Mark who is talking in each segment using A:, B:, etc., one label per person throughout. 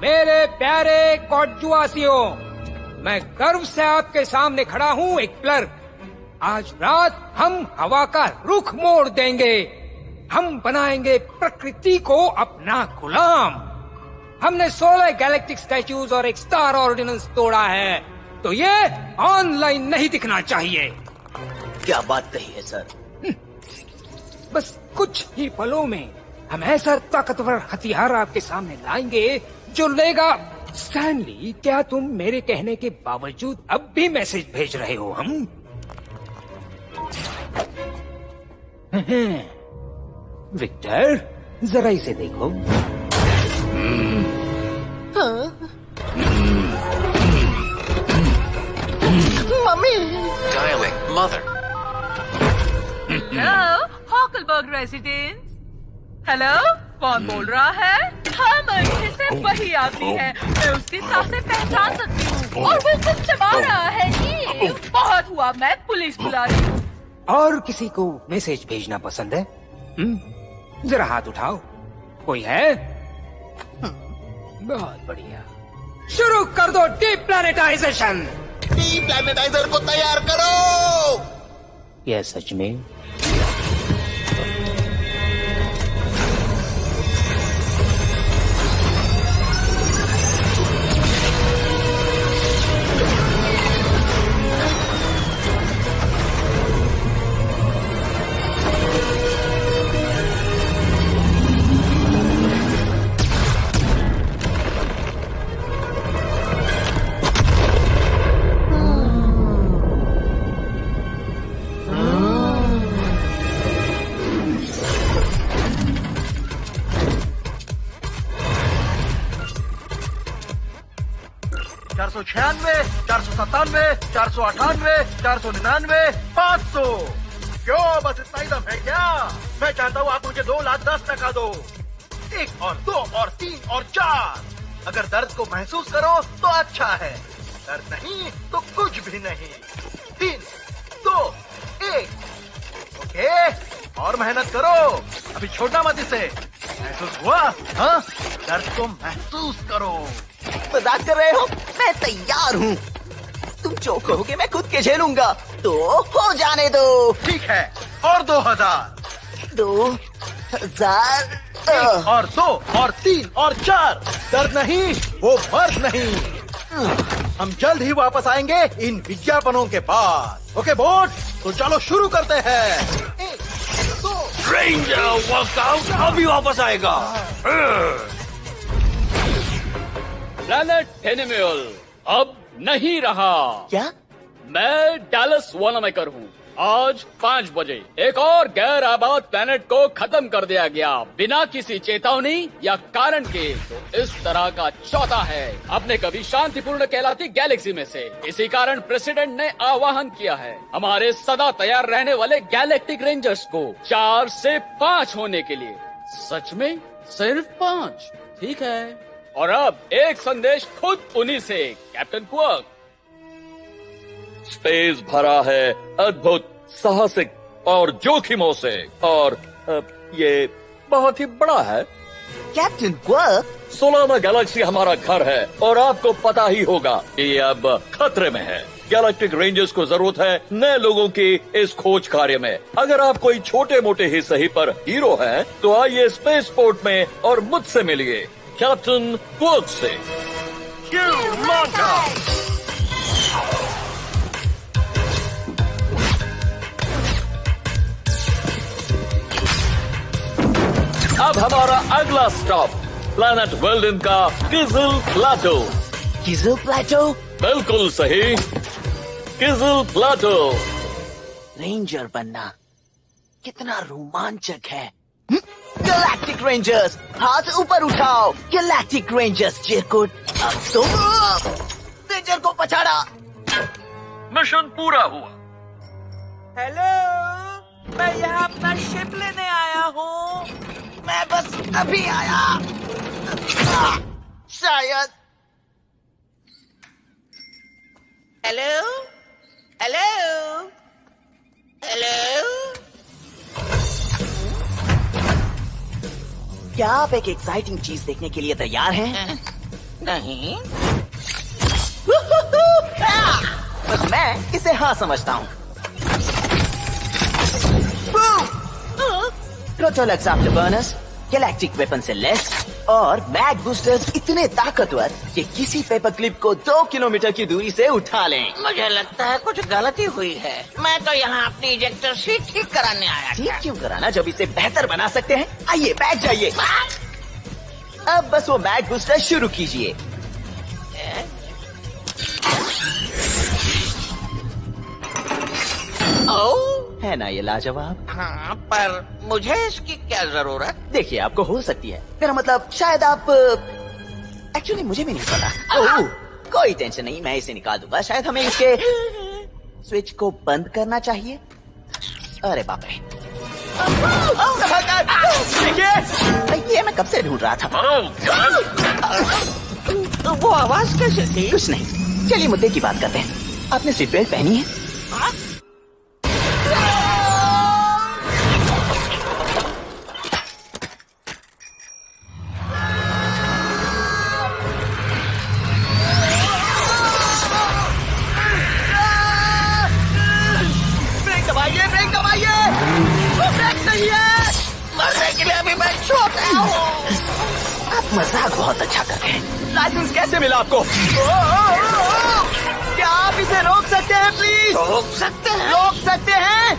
A: मेरे प्यारे कोटजुआसियों, मैं गर्व से आपके सामने खड़ा हूँ एक क्लर्क। आज रात हम हवा का रुख मोड़ देंगे। हम बनाएंगे प्रकृति को अपना गुलाम। हमने 16 गैलेक्टिक स्टैच्यूज और एक स्टार ऑर्डिनेंस तोड़ा है, तो ये ऑनलाइन नहीं दिखना चाहिए।
B: क्या बात कही है सर?
A: बस कुछ ही पलों में हम ऐसा ताकतवर हथियार आपके सामने लाएंगे जो लेगा। स्टैनली, क्या तुम मेरे कहने के बावजूद अब भी मैसेज भेज रहे हो? हम विक्टर, जरा इसे देखो।
C: Mummy.
D: Dialect mother.
E: Hello, Hockelberg residence. Hello, कौन बोल रहा है? हाँ, मैं से वही आती है। मैं उसकी सांस से पहचान सकती हूँ और वो कुछ चबा रहा है। ये बहुत हुआ, मैं पुलिस बुला रही हूँ।
A: और किसी को मैसेज भेजना पसंद है? जरा हाथ उठाओ। कोई है? बहुत बढ़िया। शुरू कर दो डीप्लैनेटाइजेशन।
B: डीप्लैनेटाइजर को तैयार करो।
A: यह सच में?
F: $496, $497, $498, $499, $500। क्यों बस इतना ही दम है क्या? मैं चाहता हूँ आप मुझे 2,10,000 दो। 1 और 2 और 3 और 4। अगर दर्द को महसूस करो तो अच्छा है, दर्द नहीं तो कुछ भी नहीं। 3, 2, 1। ओके, और मेहनत करो। अभी छोड़ना मत इसे। महसूस हुआ? हाँ, दर्द को महसूस करो।
B: मजाक कर रहे हो? मैं तैयार हूँ। तुम जो कहोगे मैं खुद के झेलूंगा, तो हो जाने दो।
F: ठीक है, और 2,000।
B: 2,000
F: 1 और 2 और 3 और 4। दर्द नहीं, वो मर्द नहीं। हम जल्द ही वापस आएंगे इन विज्ञापनों के बाद। ओके बोट, तो चलो शुरू करते हैं। 1, 2।
D: रेंजर वर्कआउट अभी वापस आएगा।
G: प्लैनेट एनिमल अब नहीं रहा।
B: क्या?
G: मैं डैलस वानामेकर हूँ। आज 5 बजे एक और गैर आबाद प्लैनेट को खत्म कर दिया गया बिना किसी चेतावनी या कारण के। तो इस तरह का चौथा है अपने कभी शांतिपूर्ण कहलाती गैलेक्सी में से। इसी कारण प्रेसिडेंट ने आह्वान किया है हमारे सदा तैयार रहने वाले गैलेक्टिक रेंजर्स को 4 से 5 होने के लिए। सच में सिर्फ 5? ठीक है। और अब एक संदेश खुद उन्हीं से, कैप्टन क्वर्क।
H: स्पेस भरा है अद्भुत, साहसिक और जोखिमों से, और ये बहुत ही बड़ा है।
B: कैप्टन क्वर्क,
H: सोलाना गैलेक्सी हमारा घर है और आपको पता ही होगा कि ये अब खतरे में है। गैलेक्टिक रेंजर्स को जरूरत है नए लोगों की इस खोज कार्य में। अगर आप कोई छोटे मोटे ही सही पर हीरो हैं, तो आइए स्पेस पोर्ट में और मुझसे मिलिए, कैप्टन क्वर्क से। अब हमारा अगला स्टॉप प्लैनेट वेल्डन का किजल प्लेटो।
B: किजल प्लेटो?
H: बिल्कुल सही, किजल प्लेटो।
B: रेंजर बनना कितना रोमांचक है। गैलेक्टिक रेंजर्स, हाथ ऊपर उठाओ। गैलेक्टिक रेंजर्स चिरकुट, अब तुम रेंजर को पछाड़ा।
H: मिशन पूरा हुआ।
C: हेलो, मैं यहाँ अपना शिप लेने आया हूँ।
B: मैं बस अभी आया। शायद।
C: Hello, hello, hello.
B: क्या आप एक एक्साइटिंग चीज देखने के लिए तैयार हैं? नहीं। बस मैं इसे हाँ समझता हूँ। प्रोटोलक्स आफ्टरबर्नर्स गैलेक्टिक वेपन से लेस और मैग बूस्टर्स इतने ताकतवर कि किसी पेपर क्लिप को 2 किलोमीटर की दूरी से उठा लें।
I: मुझे लगता है कुछ गलती हुई है। मैं तो यहाँ अपनी इजेक्टर सीट ठीक कराने आया
B: ठीक
I: था।
B: क्यों कराना जब इसे बेहतर बना सकते हैं? आइए बैठ जाइए। अब बस वो मैग बूस्टर शुरू कीजिए। है ना ये लाजवाब?
I: हाँ, पर मुझे इसकी क्या जरूरत?
B: देखिए आपको हो सकती है, मेरा मतलब शायद आप एक्चुअली मुझे भी नहीं पता। ओह, कोई टेंशन नहीं, मैं इसे निकाल दूंगा। शायद हमें इसके स्विच को बंद करना चाहिए। अरे बाप रे, देखिए ये मैं कब से ढूंढ रहा था।
I: वो आवाज कैसे थी?
B: कुछ नहीं, चलिए मुद्दे की बात करते हैं। आपने सीट बेल्ट पहनी है?
I: मरने के लिए अभी मैं छोटा हूँ।
B: आप मजाक बहुत अच्छा करते हैं। लाइसेंस कैसे मिला आपको? क्या आप इसे रोक सकते हैं प्लीज?
I: रोक सकते हैं?
B: रोक सकते हैं?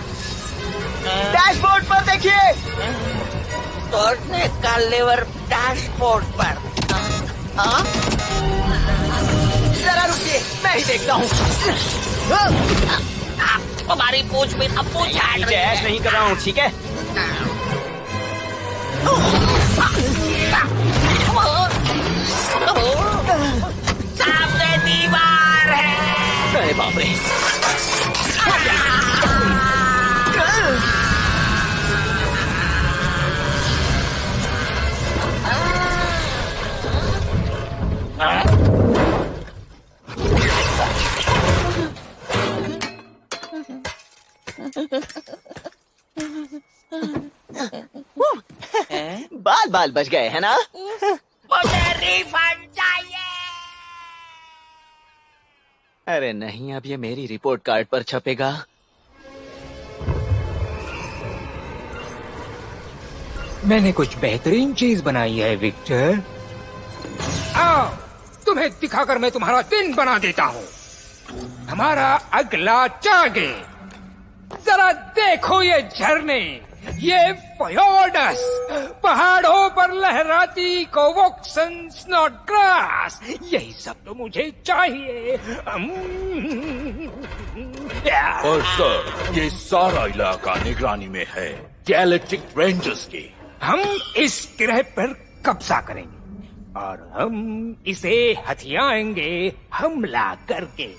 B: डैशबोर्ड पर देखिए।
I: तोड़ने का लेवर डैशबोर्ड पर।
B: जरा रुकिए, मैं ही देखता हूँ।
I: हमारी पूछ भी अब पूछ
B: ऐश नहीं कर रहा हूँ, ठीक है?
I: सामने दीवार है।
B: अरे बाप रे, बाल बाल बच गए है ना?
I: मुझे रिफंड चाहिए।
B: अरे नहीं, अब ये मेरी रिपोर्ट कार्ड पर छपेगा।
A: मैंने कुछ बेहतरीन चीज बनाई है विक्टर। आओ, तुम्हें दिखाकर मैं तुम्हारा दिन बना देता हूँ। हमारा अगला टारगेट, जरा देखो ये झरने, ये फ्योर्ड्स, पहाड़ों पर लहराती कोवोक्सन स्नोडग्रास, यही सब तो मुझे चाहिए।
J: और सर, ये सारा इलाका निगरानी में है गैलेक्टिक रेंजर्स की।
A: हम इस ग्रह पर कब्जा करेंगे और हम इसे हथियाएंगे हमला करके।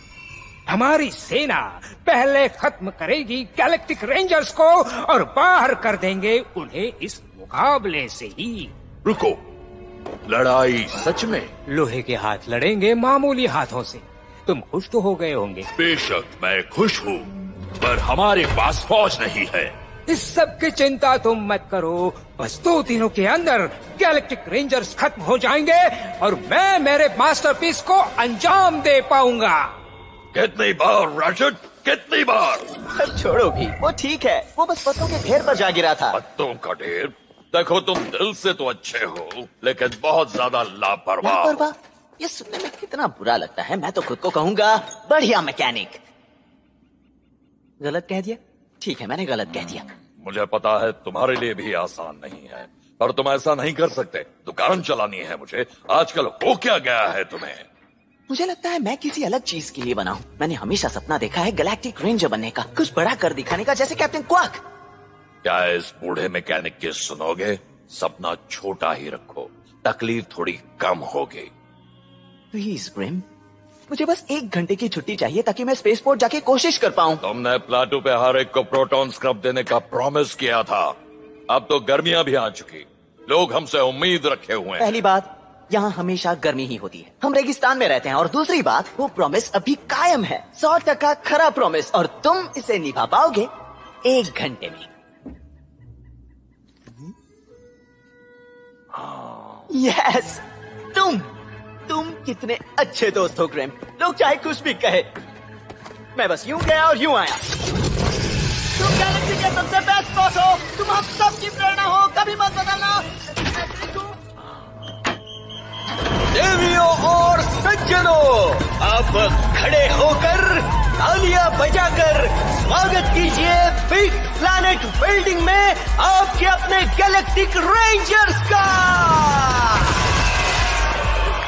A: हमारी सेना पहले खत्म करेगी गैलेक्टिक रेंजर्स को और बाहर कर देंगे उन्हें इस मुकाबले से ही।
J: रुको, लड़ाई सच में?
A: लोहे के हाथ लड़ेंगे मामूली हाथों से। तुम खुश तो हो गए होंगे।
J: बेशक मैं खुश हूँ, पर हमारे पास फौज नहीं है।
A: इस सब की चिंता तुम मत करो, बस 2 दिनों के अंदर गैलेक्टिक रेंजर्स खत्म हो जाएंगे और मैं मेरे मास्टरपीस को अंजाम दे पाऊंगा।
J: कितनी बार राजन, कितनी बार?
B: अब छोड़ो भी, वो ठीक है, वो बस पत्तों के ढेर पर जा गिरा था।
J: पत्तों का ढेर? देखो तुम दिल से तो अच्छे हो, लेकिन बहुत ज्यादा लापरवाह।
B: लापरवाह? ये सुनने में कितना बुरा लगता है। मैं तो खुद को कहूंगा बढ़िया मैकेनिक। गलत कह दिया? ठीक है, मैंने गलत कह दिया।
J: मुझे पता है तुम्हारे लिए भी आसान नहीं है, पर तुम ऐसा नहीं कर सकते। दुकान चलानी है मुझे। आजकल हो क्या गया है तुम्हें?
B: मुझे लगता है मैं किसी अलग चीज के लिए बना हूँ। मैंने हमेशा सपना देखा है गैलेक्टिक रेंजर बनने का, कुछ बड़ा कर दिखाने का, जैसे कैप्टन क्वार्क।
J: क्या इस बूढ़े मैकेनिक की सुनोगे? सपना छोटा ही रखो, तकलीफ थोड़ी कम होगी।
B: प्लीज ग्रिम, मुझे बस 1 घंटे की छुट्टी चाहिए ताकि मैं स्पेसपोर्ट जाके कोशिश कर पाऊँ।
J: तुमने प्लाटू पे हर एक को प्रोटॉन स्क्रब देने का प्रॉमिस किया था। अब तो गर्मियां भी आ चुकी, लोग हमसे उम्मीद रखे हुए हैं।
B: पहली बात, यहाँ हमेशा गर्मी ही होती है। हम रेगिस्तान में रहते हैं। और दूसरी बात, वो प्रॉमिस अभी कायम है, 100% खरा प्रॉमिस, और तुम इसे निभा पाओगे 1 घंटे में। यस, तुम तुम कितने अच्छे दोस्त हो ग्रैम। लोग चाहे कुछ भी कहे, मैं बस यूं गया और यूं आया। तुम गैलेक्सी के सबसे बेस्ट बॉस हो, तुम हम सबकी प्रेरणा हो, कभी मत बदलना। देवियों और सज्जनों, अब खड़े होकर तालियां बजाकर स्वागत कीजिए बिग प्लैनेट बिल्डिंग में आपके अपने गैलेक्टिक रेंजर्स का।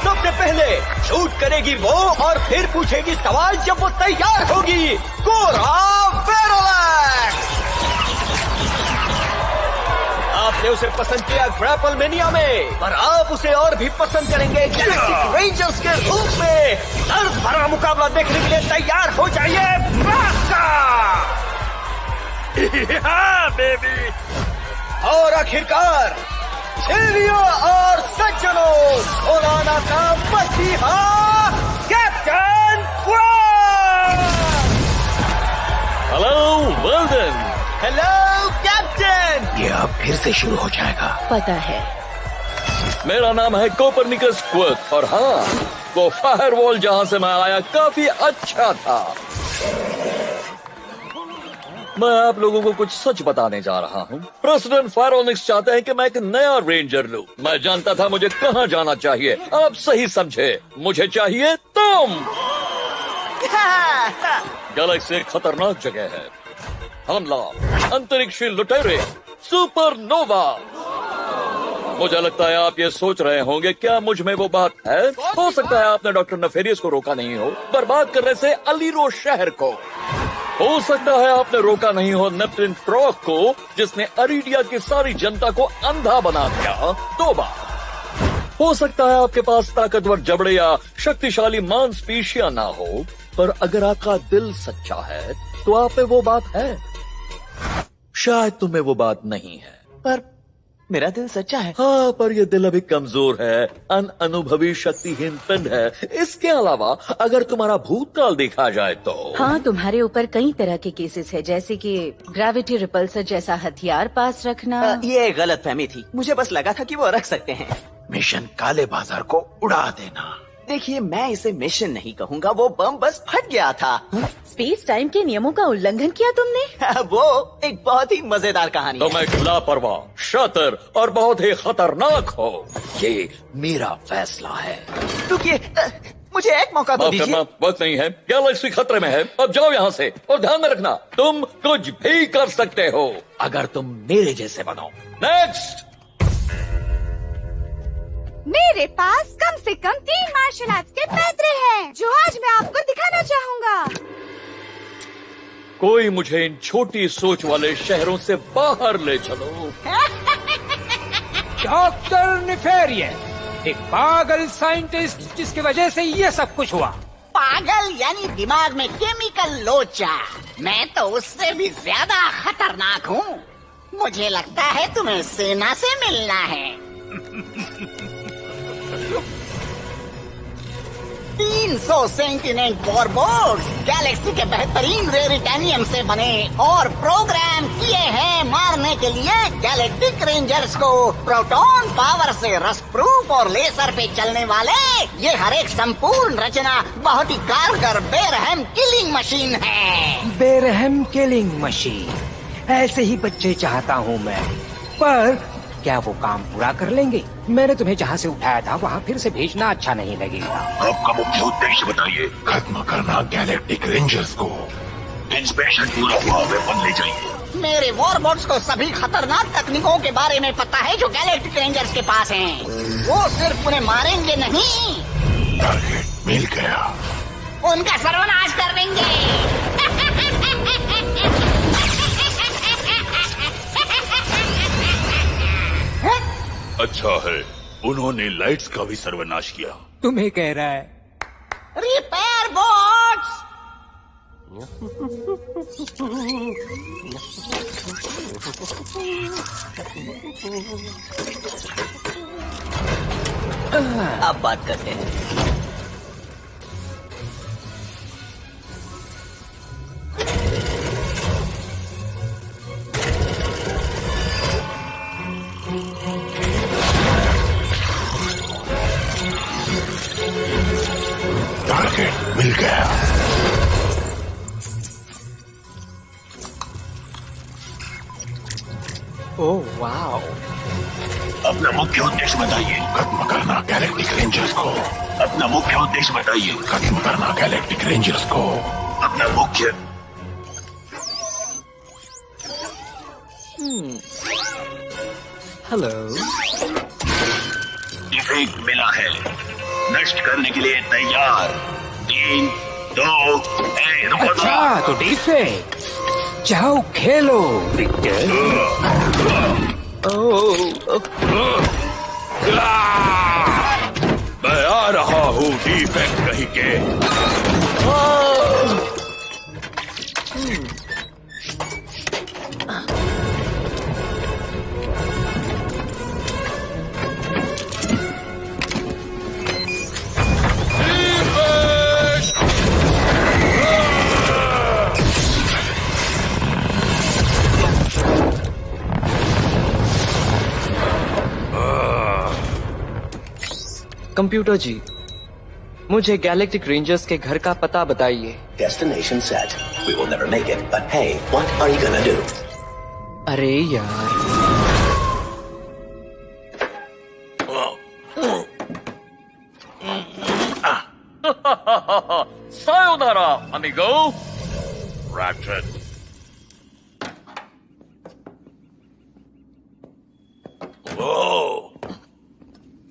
B: सबसे पहले शूट करेगी वो और फिर पूछेगी सवाल जब वो तैयार होगी, कोरा वेरोलैक्स। आपने उसे पसंद किया ग्रैपल मेनिया में, पर आप उसे और भी पसंद करेंगे गैलेक्टिक रेंजर्स के रूप में। दर्द भरा मुकाबला देखने के लिए तैयार हो जाइए। बेबी। और आखिरकार देवियों और सज्जनों, कोरोना का मसीहा कैप्टन
H: हेलो वर्ल्डन।
B: Hello captain.
D: ये अब फिर से शुरू हो जाएगा।
E: पता है।
H: मेरा नाम है कोपरनिकस क्वर्क और हाँ, वो फायरवॉल जहां से मैं आया काफी अच्छा था। मैं आप लोगों को कुछ सच बताने जा रहा हूँ। प्रेसिडेंट फायरोनिक्स चाहते हैं कि मैं एक नया रेंजर लूँ। मैं जानता था मुझे कहाँ जाना चाहिए। आप सही समझे, मुझे चाहिए तुम। गैलेक्सी खतरनाक जगह है, हमला, अंतरिक्षी लुटेरे, सुपरनोवा। मुझे लगता है आप ये सोच रहे होंगे क्या मुझ में वो बात है। हो सकता है आपने डॉक्टर नफेरियस को रोका नहीं हो बर्बाद करने से अलीरो शहर को। हो सकता है आपने रोका नहीं हो नेप्टिन ट्रॉक को, जिसने अरीडिया की सारी जनता को अंधा बना दिया 2 बार। हो सकता है आपके पास ताकतवर जबड़े या शक्तिशाली मांसपेशियां ना हो, पर अगर आपका दिल सच्चा है तो आप में वो बात है। शायद तुम्हें वो बात नहीं है,
B: पर मेरा दिल सच्चा है।
H: हाँ, पर ये दिल अभी कमजोर है, अनुभवी शक्तिहीन पिंड है। इसके अलावा अगर तुम्हारा भूतकाल देखा जाए तो
E: हाँ, तुम्हारे ऊपर कई तरह के केसेस है, जैसे कि ग्रेविटी रिपल्सर जैसा हथियार पास रखना।
B: ये गलतफहमी थी, मुझे बस लगा था कि वो रख सकते हैं।
D: मिशन काले बाजार को उड़ा देना।
B: देखिए, मैं इसे मिशन नहीं कहूँगा, वो बम बस फट गया था।
E: स्पेस टाइम के नियमों का उल्लंघन किया तुमने?
B: वो एक बहुत ही मजेदार कहानी
H: तुम एक लापरवाह, शातिर और बहुत ही खतरनाक हो। ये मेरा फैसला है।
B: रुकिए, मुझे एक मौका तो दीजिए।
H: वक्त नहीं है, गैलेक्सी खतरे में है। अब जाओ यहाँ से और ध्यान में रखना, तुम कुछ भी कर सकते हो अगर तुम मेरे जैसे बनो। नेक्स्ट।
K: मेरे पास कम से कम 3 मार्शल आर्ट्स के पैतरे हैं, जो आज मैं आपको दिखाना चाहूँगा।
H: कोई मुझे इन छोटी सोच वाले शहरों से बाहर ले चलो।
A: डॉक्टर नेफेरियस, एक पागल साइंटिस्ट जिसकी वजह से ये सब कुछ हुआ।
I: पागल यानी दिमाग में केमिकल लोचा। मैं तो उससे भी ज्यादा खतरनाक हूँ। मुझे लगता है तुम्हें सेना से मिलना है। 300 सेंटिनेंट वॉरबोर्ड्स गैलेक्सी के बेहतरीन रेरिटानियम से बने और प्रोग्राम किए हैं मारने के लिए गैलेक्टिक रेंजर्स को। प्रोटॉन पावर से रस्ट प्रूफ और लेजर पे चलने वाले ये हर एक संपूर्ण रचना बहुत ही कारगर बेरहम किलिंग मशीन है।
A: बेरहम किलिंग मशीन, ऐसे ही बच्चे चाहता हूँ मैं। पर क्या वो काम पूरा कर लेंगे? मैंने तुम्हें जहाँ से उठाया था वहाँ फिर से भेजना अच्छा नहीं लगेगा।
D: आपका मुख्य उद्देश्य बताइए। खत्म करना गैलेक्टिक रेंजर्स को। इंस्पेक्शन पूरा हुआ, वेपन ले जाइए।
I: मेरे वॉरबोट्स को सभी खतरनाक तकनीकों के बारे में पता है जो गैलेक्टिक रेंजर्स के पास हैं। वो सिर्फ उन्हें मारेंगे नहीं,
D: टारगेट मिल गया,
I: उनका सर्वनाश कर देंगे।
J: अच्छा है, उन्होंने लाइट्स का भी सर्वनाश किया।
A: तुम्हें कह रहा है।
I: Repair boats.
B: अब बात करते हैं।
D: टारगेट मिल गया।
L: Oh wow.
D: अपना मुख्य उद्देश्य बताइए। खत्म करना गैलेक्टिक रेंजर्स को। अपना मुख्य उद्देश्य बताइए। खत्म करना गैलेक्टिक रेंजर्स को। अपना मुख्य।
L: हेलो।
D: डिफेक्ट मिला है, नष्ट करने के लिए तैयार। 3, 2, 1।
A: अच्छा तो डिफेक्ट, जाओ खेलो विक्टर।
J: मैं आ रहा हूँ डिफेक्ट कहीं के।
L: कंप्यूटर जी, मुझे गैलेक्टिक रेंजर्स के घर का पता बताइए।
M: Destination set. We will never make it, but hey, what are you gonna do?
L: अरे यार।
H: सायोनारा अमिगो।
J: Ratchet।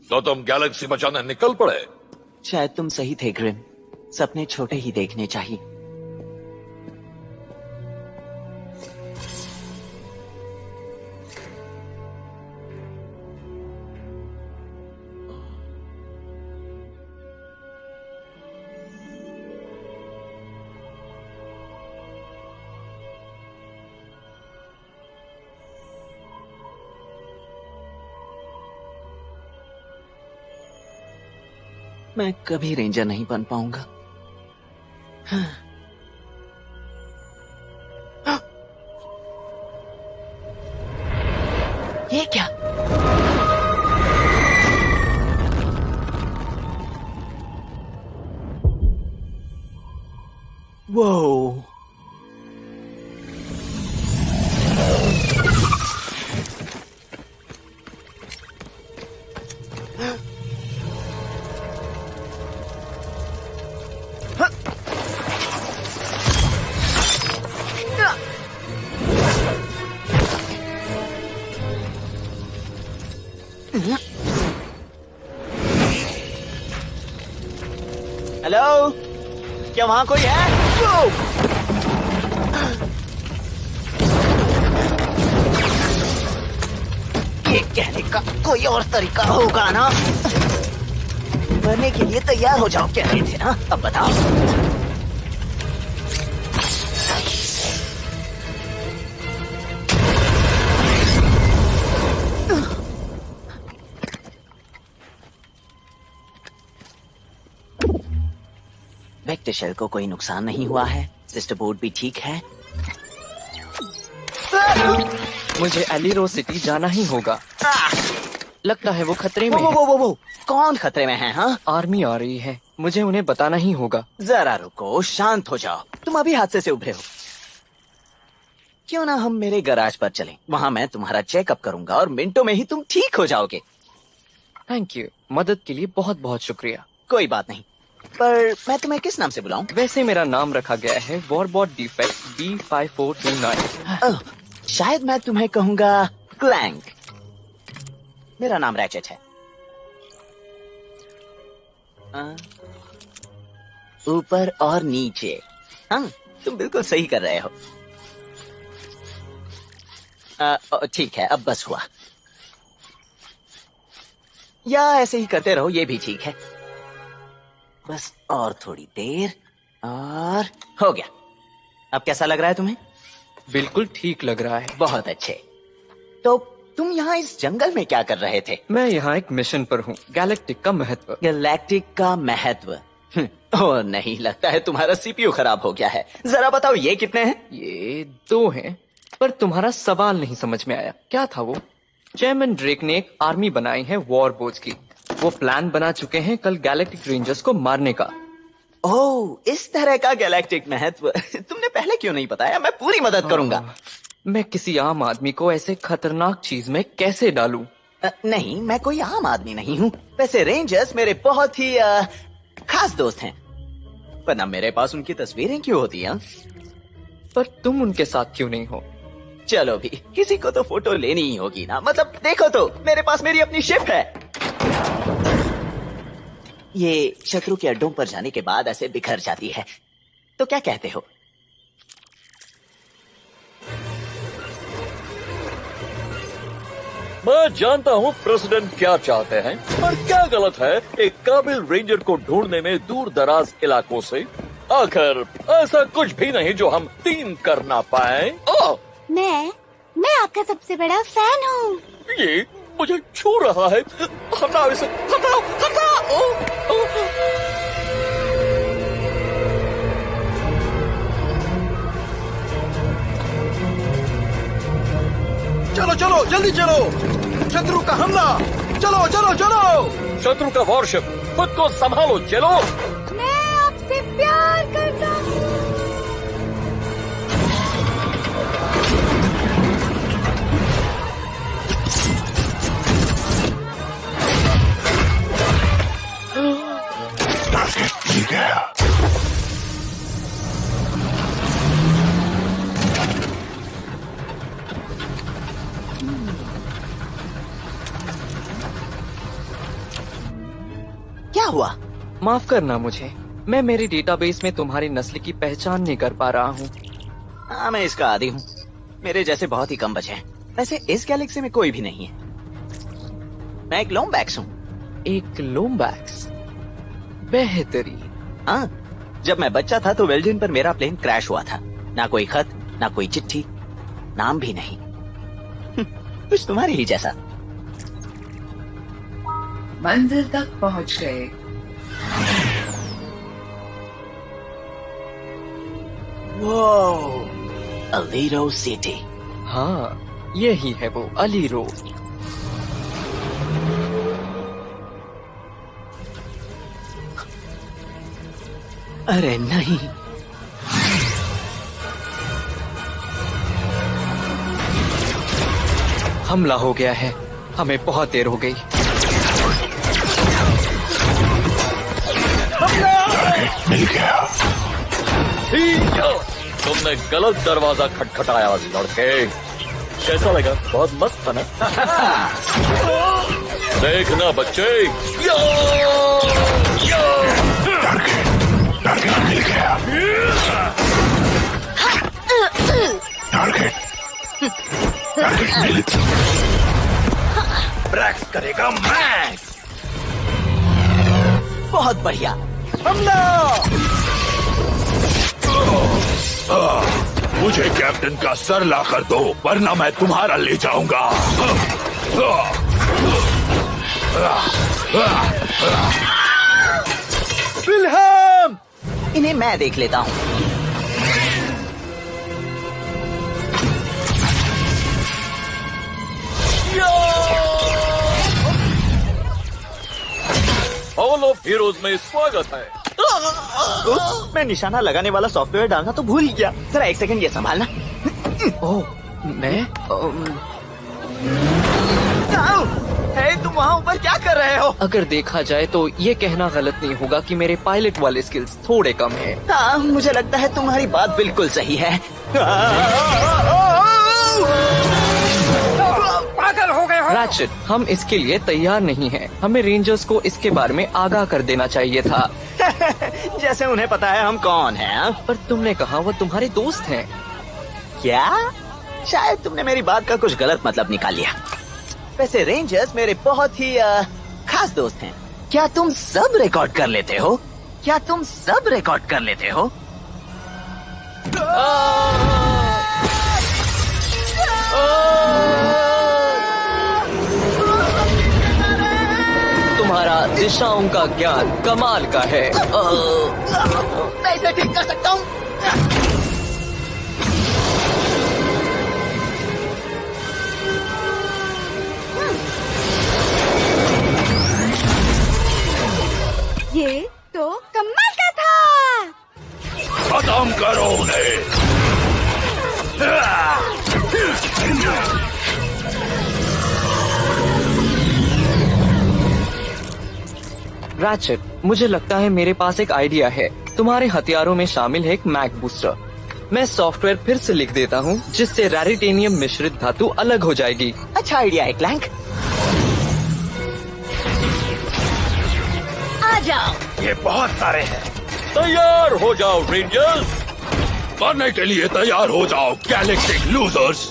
J: तो तुम गैलेक्सी बचाने निकल पड़े।
B: शायद तुम सही थे ग्रिम, सपने छोटे ही देखने चाहिए। मैं कभी रेंजर नहीं बन पाऊंगा। ये क्या? वो हेलो, क्या वहां कोई है? ये कहने का कोई और तरीका होगा ना? मरने के लिए तैयार हो जाओ कह रहे थे ना? अब बताओ। वेक्टर शेल को कोई नुकसान नहीं हुआ है, सिस्टर बोर्ड भी ठीक है।
L: मुझे एलिरो सिटी जाना ही होगा। लगता है वो खतरे में है।
B: वो कौन खतरे में है? हाँ,
L: आर्मी आ रही है, मुझे उन्हें बताना ही होगा।
B: जरा रुको, शांत हो जाओ। तुम अभी हादसे से उभरे हो। क्यों ना हम मेरे गैराज पर चलें? वहाँ मैं तुम्हारा चेकअप करूंगा और मिनटों में ही तुम ठीक हो जाओगे।
L: थैंक यू, मदद के लिए बहुत बहुत शुक्रिया।
B: कोई बात नहीं, पर मैं तुम्हें किस नाम से बुलाऊं?
L: वैसे मेरा नाम रखा गया है वॉरबॉट डिफेक्ट B5429।
B: शायद मैं तुम्हें कहूंगा क्लैंक। मेरा नाम रैचेट है। ऊपर और नीचे। हाँ, तुम बिल्कुल सही कर रहे हो। ठीक है, अब बस हुआ। या ऐसे ही करते रहो, ये भी ठीक है। बस और थोड़ी देर और हो गया। अब कैसा लग रहा है तुम्हें?
L: बिल्कुल ठीक लग रहा है।
B: बहुत अच्छे। तो तुम यहाँ इस जंगल में क्या कर रहे थे?
L: मैं यहाँ एक मिशन पर हूँ। गैलेक्टिक का महत्व।
B: गैलेक्टिक का महत्व? ओह नहीं, लगता है तुम्हारा सीपीयू खराब हो गया है। जरा बताओ ये कितने हैं?
L: ये 2 हैं, पर तुम्हारा सवाल नहीं समझ में आया। क्या था वो? चेयरमैन ड्रेक ने एक आर्मी बनाई है वॉर बोज की। वो प्लान बना चुके हैं कल गैलेक्टिक रेंजर्स को मारने का।
B: ओह, इस तरह का गैलेक्टिक महत्व तुमने पहले क्यों नहीं बताया? मैं पूरी मदद करूंगा।
L: मैं किसी आम आदमी को ऐसे खतरनाक चीज में कैसे डालूं?
B: नहीं, मैं कोई आम आदमी नहीं हूँ। वैसे रेंजर्स मेरे बहुत ही खास दोस्त हैं, वरना मेरे पास उनकी तस्वीरें क्यों होती हैं?
L: पर तुम उनके साथ क्यों नहीं हो?
B: चलो भी, किसी को तो फोटो लेनी ही होगी ना। मतलब देखो तो, मेरे पास मेरी अपनी शिप है। ये शत्रु के अड्डों पर जाने के बाद ऐसे बिखर जाती है, तो क्या कहते हो?
H: मैं जानता हूँ प्रेसिडेंट क्या चाहते हैं, पर क्या गलत है एक काबिल रेंजर को ढूंढने में दूर दराज इलाकों से? आखिर ऐसा कुछ भी नहीं जो हम टीम कर ना पाए।
K: मैं आपका सबसे बड़ा फैन हूँ।
H: ये मुझे छू रहा है। हटाओ इसे, हटाओ, हटाओ।
F: चलो चलो, जल्दी चलो, शत्रु का हमला। चलो चलो चलो।
H: शत्रु का वॉरशिप, खुद को संभालो। चलो,
K: मैं आपसे प्यार करता हूँ।
D: ठीक है।
B: क्या हुआ?
L: माफ करना मुझे, मैं मेरे डेटाबेस में तुम्हारी नस्ल की पहचान नहीं कर पा रहा हूँ।
B: हाँ, मैं इसका आदी हूँ। मेरे जैसे बहुत ही कम बचे हैं। वैसे इस गैलेक्सी में कोई भी नहीं है। मैं एक लोमबैक्स हूँ।
L: एक लोमबैक्स? बेहतरीन।
B: हाँ, जब मैं बच्चा था तो वेल्डिन पर मेरा प्लेन क्रैश हुआ था। ना कोई खत, ना कोई चिट्ठी, नाम भी नहीं। कुछ तुम्हारे ही जैसा।
N: मंजिल तक पहुंच गए।
B: अलीरो सिटी।
L: हाँ, यही है वो अलीरो।
B: अरे नहीं,
L: हमला हो गया है। हमें बहुत देर हो गई।
D: मिल गया।
H: तुमने गलत दरवाजा खटखटाया लड़के। कैसा लगा? बहुत मस्त था ना? देखना बच्चे।
D: टारगेट मिल गया। टारगेट मिल।
F: ब्रैक्स करेगा मैक्स।
B: बहुत बढ़िया।
F: हमला।
D: मुझे कैप्टन का सर ला कर दो, वरना मैं तुम्हारा ले जाऊंगा।
B: विल्हेम! इन्हें मैं देख लेता हूँ।
H: हॉल ऑफ हीरोज में स्वागत है।
B: मैं निशाना लगाने वाला सॉफ्टवेयर डालना तो भूल ही गया। जरा एक सेकंड ये संभालना।
L: ओह, मैं
B: तुम वहाँ ऊपर क्या कर रहे हो?
L: अगर देखा जाए तो ये कहना गलत नहीं होगा कि मेरे पायलट वाले स्किल्स थोड़े कम हैं।
B: हाँ, मुझे लगता है तुम्हारी बात बिल्कुल सही है।
A: पागल हो गए हो?
L: रैचेट, हम इसके लिए तैयार नहीं हैं। हमें रेंजर्स को इसके बारे में आगाह कर देना चाहिए था।
B: जैसे उन्हें पता है हम कौन हैं।
L: पर तुमने कहा वो तुम्हारे दोस्त हैं।
B: क्या? शायद तुमने मेरी बात का कुछ गलत मतलब निकाल लिया। वैसे रेंजर्स मेरे बहुत ही खास दोस्त हैं। क्या तुम सब रिकॉर्ड कर लेते हो? क्या तुम सब रिकॉर्ड कर लेते हो?
L: तुम्हारा दिशाओं का ज्ञान कमाल का है।
B: मैं इसे ठीक कर सकता हूँ।
K: ये तो कमाल का था।
J: खत्म करो उन्हें।
L: रैचेट, मुझे लगता है मेरे पास एक आइडिया है। तुम्हारे हथियारों में शामिल है एक मैक बूस्टर। मैं सॉफ्टवेयर फिर से लिख देता हूँ, जिससे रैरिटेनियम मिश्रित धातु अलग हो जाएगी।
B: अच्छा आइडिया है क्लैंक।
K: आ जाओ।
D: ये बहुत सारे हैं।
H: तैयार हो जाओ रेंजर्स।
J: मरने के लिए तैयार हो जाओ galactic losers.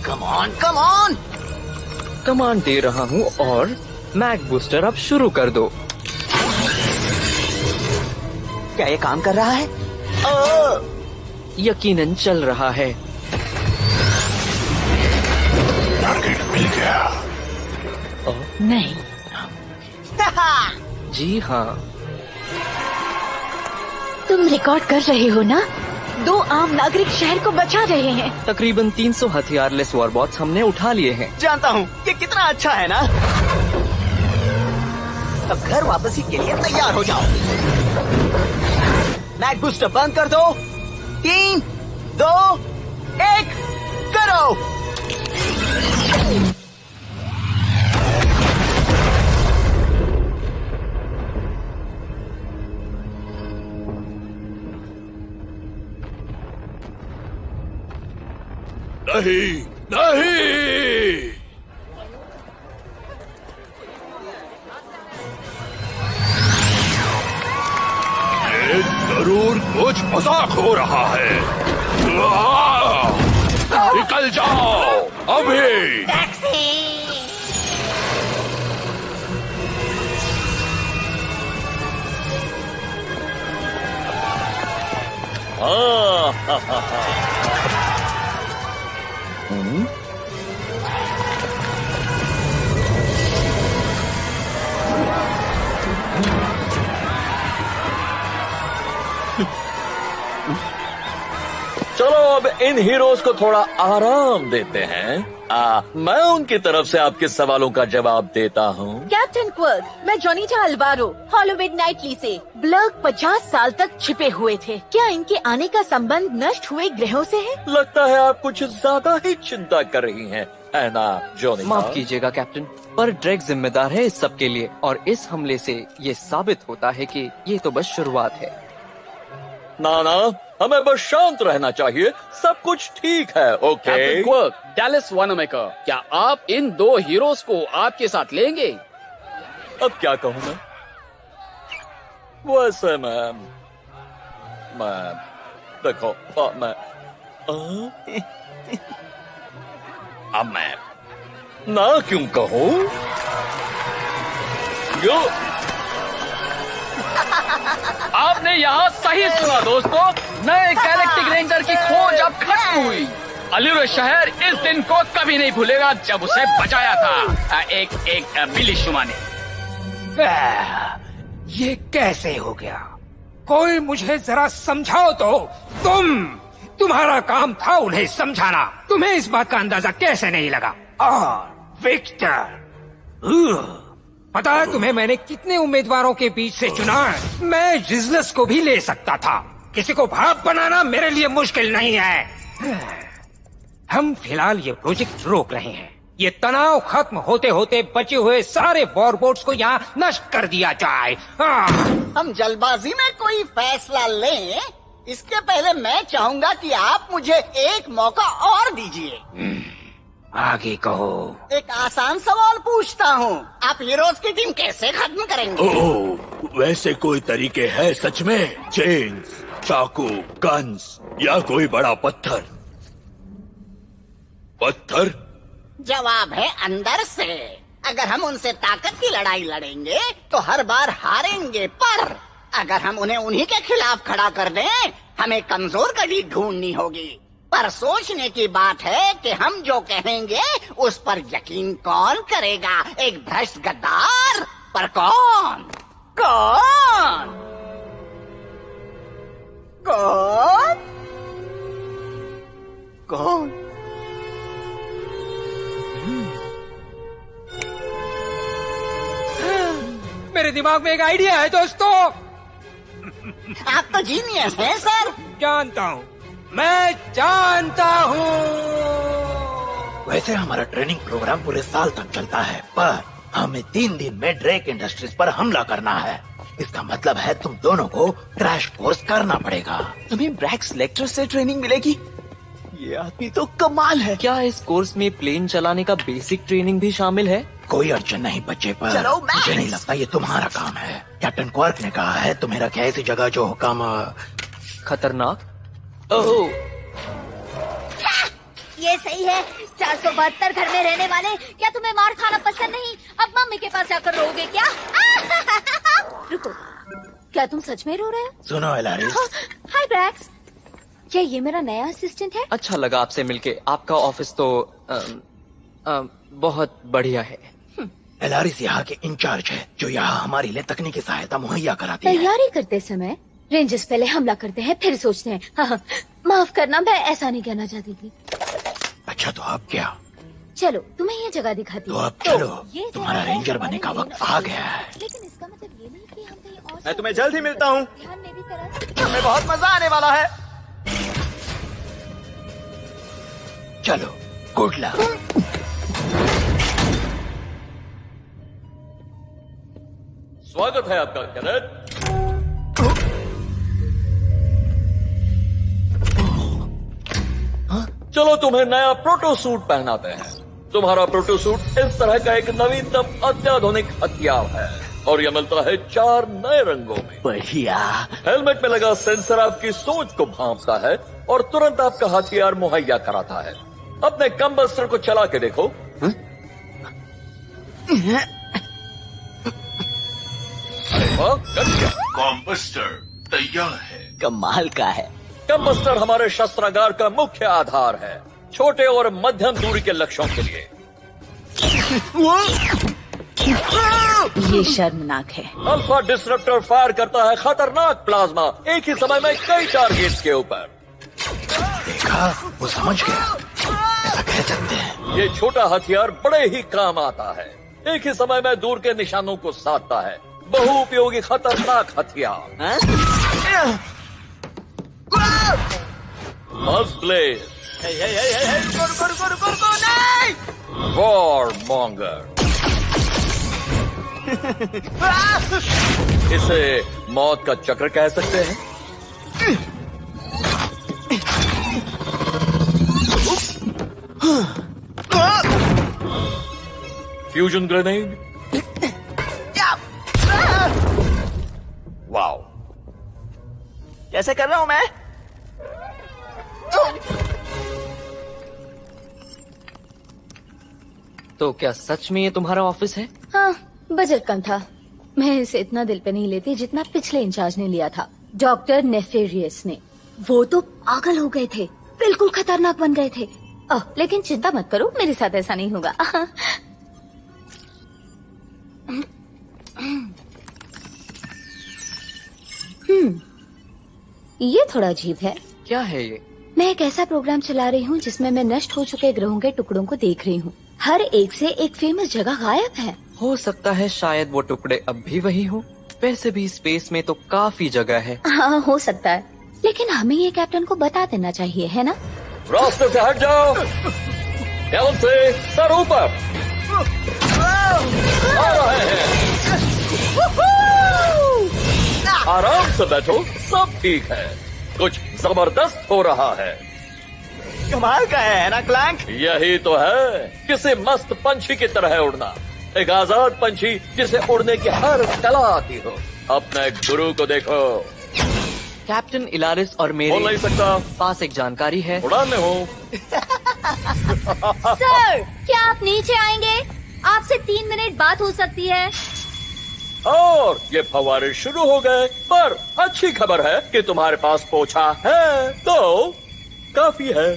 B: Come on come on.
L: Command दे रहा हूँ और मैक बूस्टर अब शुरू कर दो।
B: क्या ये काम कर रहा है?
L: यकीनन चल रहा है।
D: टारगेट मिल गया।
K: नहीं।
L: जी हाँ।
K: तुम रिकॉर्ड कर रहे हो ना? 2 आम नागरिक शहर को बचा रहे हैं।
L: तकरीबन 300 हथियारलेस वॉरबॉट्स हमने उठा लिए हैं।
B: जानता हूँ ये कितना अच्छा है ना। अब घर वापसी के लिए तैयार हो जाओ। मैक बूस्टर बंद कर दो। 3, 2, 1 करो।
J: नहीं नहीं, ये जरूर कुछ मजाक हो रहा है। निकल जाओ अभी।
H: चलो अब इन हीरोज को थोड़ा आराम देते हैं। मैं उनकी तरफ से आपके सवालों का जवाब देता हूँ।
K: कैप्टन क्वर्क, मैं जोनीटा अल्वारो, हॉलोविड नाइटली से। ब्लर्ग 50 साल तक छिपे हुए थे। क्या इनके आने का संबंध नष्ट हुए ग्रहों से है?
H: लगता है आप कुछ ज्यादा ही चिंता कर रही हैं, है ना जोनीटा?
L: माफ कीजिएगा कैप्टन, पर ड्रैग जिम्मेदार है इस सब के लिए, और इस हमले से ये साबित होता है कि ये तो बस शुरुआत है।
H: ना, हमें बस शांत रहना चाहिए। सब कुछ ठीक है। ओके
G: कैप्टन क्वर्क, डैलस वानामेकर, क्या आप इन 2 हीरोज को आपके साथ लेंगे?
H: अब क्या कहूँ मैं? वैसे मैं देखो अब मैं ना क्यों कहूँ?
G: आपने यहाँ सही सुना दोस्तों, नए गैलेक्टिक रेंजर की खोज अब खत्म हुई। अल्लूर शहर इस दिन को कभी नहीं भूलेगा जब उसे बचाया था एक बिली शुमा ने।
A: ये कैसे हो गया? कोई मुझे जरा समझाओ तो। तुम्हारा काम था उन्हें समझाना। तुम्हें इस बात का अंदाजा कैसे नहीं लगा? और विक्टर, पता है तुम्हें मैंने कितने उम्मीदवारों के बीच से चुना है? मैं यूजलेस को भी ले सकता था। किसी को भाप बनाना मेरे लिए मुश्किल नहीं है। हम फिलहाल ये प्रोजेक्ट रोक रहे हैं। ये तनाव खत्म होते होते बचे हुए सारे वॉरबोट्स को यहाँ नष्ट कर दिया जाए।
I: हम जल्दबाजी में कोई फैसला लें, इसके पहले मैं चाहूंगा कि आप मुझे एक मौका और दीजिए।
A: आगे कहो।
I: एक आसान सवाल पूछता हूँ, आप हीरोज की टीम कैसे खत्म करेंगे?
J: ओह, वैसे कोई तरीके है सच में? चेन्स, चाकू, गन्स या कोई बड़ा पत्थर? पत्थर?
I: जवाब है अंदर से। अगर हम उनसे ताकत की लड़ाई लड़ेंगे तो हर बार हारेंगे, पर अगर हम उन्हें उन्हीं के खिलाफ खड़ा कर दें, हमें कमजोर कड़ी ढूंढनी होगी। पर सोचने की बात है कि हम जो कहेंगे उस पर यकीन कौन करेगा? एक भ्रष्ट गद्दार? पर कौन? कौन? कौन? कौन?
A: मेरे दिमाग में एक आइडिया है दोस्तों।
I: आप तो जीनियस हैं सर।
A: जानता हूँ, मैं जानता हूँ।
F: वैसे हमारा ट्रेनिंग प्रोग्राम पूरे साल तक चलता है, पर हमें 3 दिन में ड्रेक इंडस्ट्रीज पर हमला करना है। इसका मतलब है तुम दोनों को क्रैश कोर्स करना पड़ेगा।
B: तुम्हें ब्रैक सेलेक्टर से ट्रेनिंग मिलेगी? ये आदमी तो कमाल है।
L: क्या इस कोर्स में प्लेन चलाने का बेसिक ट्रेनिंग भी शामिल है?
F: कोई अड़चन नहीं बच्चे, पर
B: चलो,
F: मुझे नहीं लगता ये तुम्हारा काम है। कैप्टन क्वार्क ने कहा है तुम्हें रखे ऐसी जगह जो हुक्म
L: खतरनाक।
K: ओह, ये सही है। 472 घर में रहने वाले, क्या तुम्हें मार खाना पसंद नहीं? अब मम्मी के पास जाकर रोओगे क्या? रुको, क्या तुम सच में रो रहे हो?
F: सुनो एलारिस।
K: हाय ब्रैक्स, क्या ये मेरा नया असिस्टेंट है?
L: अच्छा लगा आपसे मिलके। आपका ऑफिस तो बहुत बढ़िया है।
F: एलारिस यहाँ के इंचार्ज है, जो यहाँ हमारे लिए तकनीकी सहायता मुहैया कराती है।
K: तैयारी करते समय रेंजर्स पहले हमला करते हैं, फिर सोचते हैं। हाँ, माफ करना, मैं ऐसा नहीं कहना चाहती थी।
F: अच्छा तो अब क्या?
K: चलो तुम्हें ये जगह दिखाती
F: तो
K: हूँ।
F: अब चलो, तुम्हारा रेंजर बनने का वक्त आ गया है।
K: लेकिन इसका मतलब ये नहीं कि हम कहीं और।
C: मैं तुम्हें जल्द ही मिलता हूँ।
K: ध्यान मेरी तरफ।
C: हमें बहुत मजा आने वाला है।
F: चलो, गुड लक।
H: स्वागत है आपका कैडेट। चलो तुम्हें नया प्रोटो सूट पहनाते हैं। तुम्हारा प्रोटो सूट इस तरह का एक नवीनतम अत्याधुनिक हथियार है और यह मिलता है 4 नए रंगों में।
B: बढ़िया।
H: हेलमेट में लगा सेंसर आपकी सोच को भांपता है और तुरंत आपका हथियार मुहैया कराता है। अपने कम्बस्टर को चला के देखो। अरे वाह, कर दिया।
D: कॉम्बस्टर तैयार है।
B: कमाल का है।
H: कम्बस्टर हमारे शस्त्रागार का मुख्य आधार है, छोटे और मध्यम दूरी के लक्ष्यों के लिए।
K: ये शर्मनाक है।
H: अल्फा डिस्रप्टर फायर करता है खतरनाक प्लाज्मा एक ही समय में कई टारगेट्स के ऊपर।
F: देखा, वो समझ गया। ऐसा कह सकते हैं।
H: ये छोटा हथियार बड़े ही काम आता है। एक ही समय में दूर के निशानों को साधता है। बहुउपयोगी खतरनाक हथियार। Must blade.
C: रुको, नहीं!
H: War monger. इसे मौत का चक्र कह सकते हैं। Fusion grenade. वाओ,
C: कैसे कर रहा हूँ मैं?
L: तो क्या सच में ये तुम्हारा ऑफिस है?
K: हाँ, बजट कम था। मैं इसे इतना दिल पे नहीं लेती जितना पिछले इंचार्ज ने लिया था, डॉक्टर नेफेरियस ने। वो तो पागल हो गए थे, बिल्कुल खतरनाक बन गए थे। लेकिन चिंता मत करो, मेरे साथ ऐसा नहीं होगा। ये थोड़ा अजीब है।
L: क्या है ये?
K: मैं एक ऐसा प्रोग्राम चला रही हूँ जिसमें मैं नष्ट हो चुके ग्रहों के टुकड़ों को देख रही हूँ। हर एक से एक फेमस जगह गायब है।
L: हो सकता है शायद वो टुकड़े अब भी वही हो। वैसे भी स्पेस में तो काफी जगह है।
K: हाँ, हो सकता है, लेकिन हमें ये कैप्टन को बता देना चाहिए, है ना?
H: रास्ते से हट जाओ। केवल से सर ऊपर आ रहे हैं। आराम से बैठो, सब ठीक है। कुछ जबरदस्त हो रहा है।
C: कमाल का है ना क्लैंक?
H: यही तो है, किसी मस्त पंछी की तरह उड़ना। एक आजाद पंछी जिसे उड़ने की हर कला आती हो। अपने गुरु को देखो।
L: कैप्टन इलारिस और मेरे
H: बोल नहीं सकता।
L: पास एक जानकारी है।
H: उड़ान में हूँ।
K: सर, क्या आप नीचे आएंगे? आपसे 3 मिनट बात हो सकती है।
H: और ये फव्वारे शुरू हो गए, पर अच्छी खबर है कि तुम्हारे पास पोछा है, तो काफी है।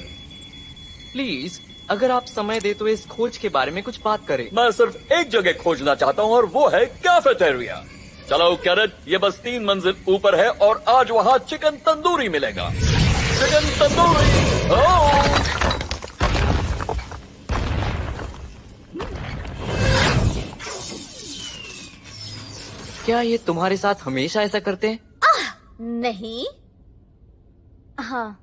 L: प्लीज, अगर आप समय दे तो इस खोज के बारे में कुछ बात करें।
H: मैं सिर्फ एक जगह खोजना चाहता हूँ और वो है कैफेटेरिया। चलो कैरेट, ये बस 3 मंजिल ऊपर है और आज वहाँ चिकन तंदूरी मिलेगा। चिकन तंदूरी। ओह!
L: क्या ये तुम्हारे साथ हमेशा ऐसा करते हैं?
K: नहीं। हाँ,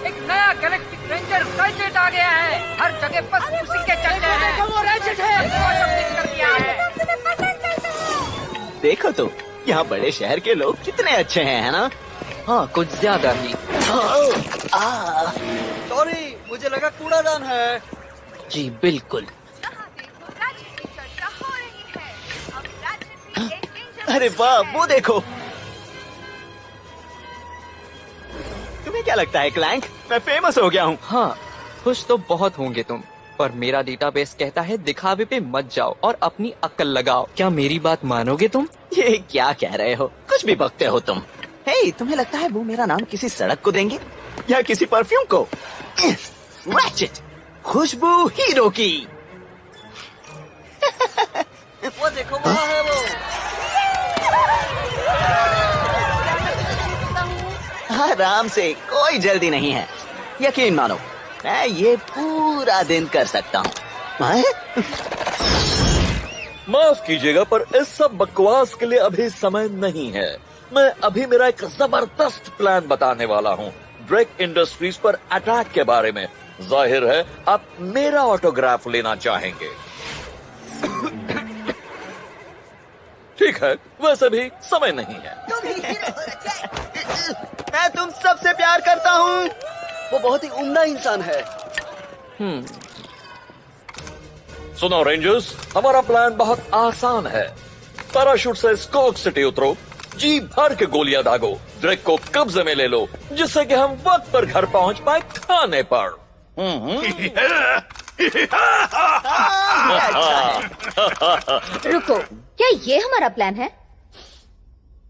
A: एक नया गैलेक्टिक रेंजर रैचेट आ गया है। हर जगह बस उसी के चलते हैं। वो रैचेट है। कर दिया है।
B: देखो तो, यहाँ बड़े शहर के लोग कितने अच्छे हैं, है ना?
L: हाँ, कुछ ज्यादा ही।
F: सॉरी, मुझे लगा कूड़ादान है।
L: जी बिल्कुल।
B: अरे वाह, वो देखो। तुम्हें क्या लगता है क्लैंक, मैं फेमस हो गया हूँ?
L: हाँ, खुश तो बहुत होंगे तुम, पर मेरा डेटाबेस कहता है दिखावे पे मत जाओ और अपनी अक्ल लगाओ। क्या मेरी बात मानोगे तुम?
B: ये क्या कह रहे हो? कुछ भी बकते हो तुम। हे, तुम्हें लगता है वो मेरा नाम किसी सड़क को देंगे या किसी परफ्यूम को? रैचेट, खुशबू हीरो की।
F: वो देखो, वहाँ है वो।
B: आराम से, कोई जल्दी नहीं है। यकीन मानो, मैं ये पूरा दिन कर सकता हूँ।
H: माफ कीजिएगा, पर इस सब बकवास के लिए अभी समय नहीं है। मैं अभी मेरा एक जबरदस्त प्लान बताने वाला हूँ, ड्रेक इंडस्ट्रीज पर अटैक के बारे में। जाहिर है आप मेरा ऑटोग्राफ लेना चाहेंगे। ठीक है, वैसे भी समय नहीं है।
F: मैं तुम सबसे प्यार करता हूँ। वो बहुत ही उम्दा इंसान है।
H: सुनो रेंजर्स, हमारा प्लान बहुत आसान है। पैराशूट से स्कोक सिटी उतरो, जी भर के गोलियां दागो, ड्रेक को कब्जे में ले लो, जिससे कि हम वक्त पर घर पहुंच पाए खाने पर।
K: रुको, क्या ये हमारा प्लान है?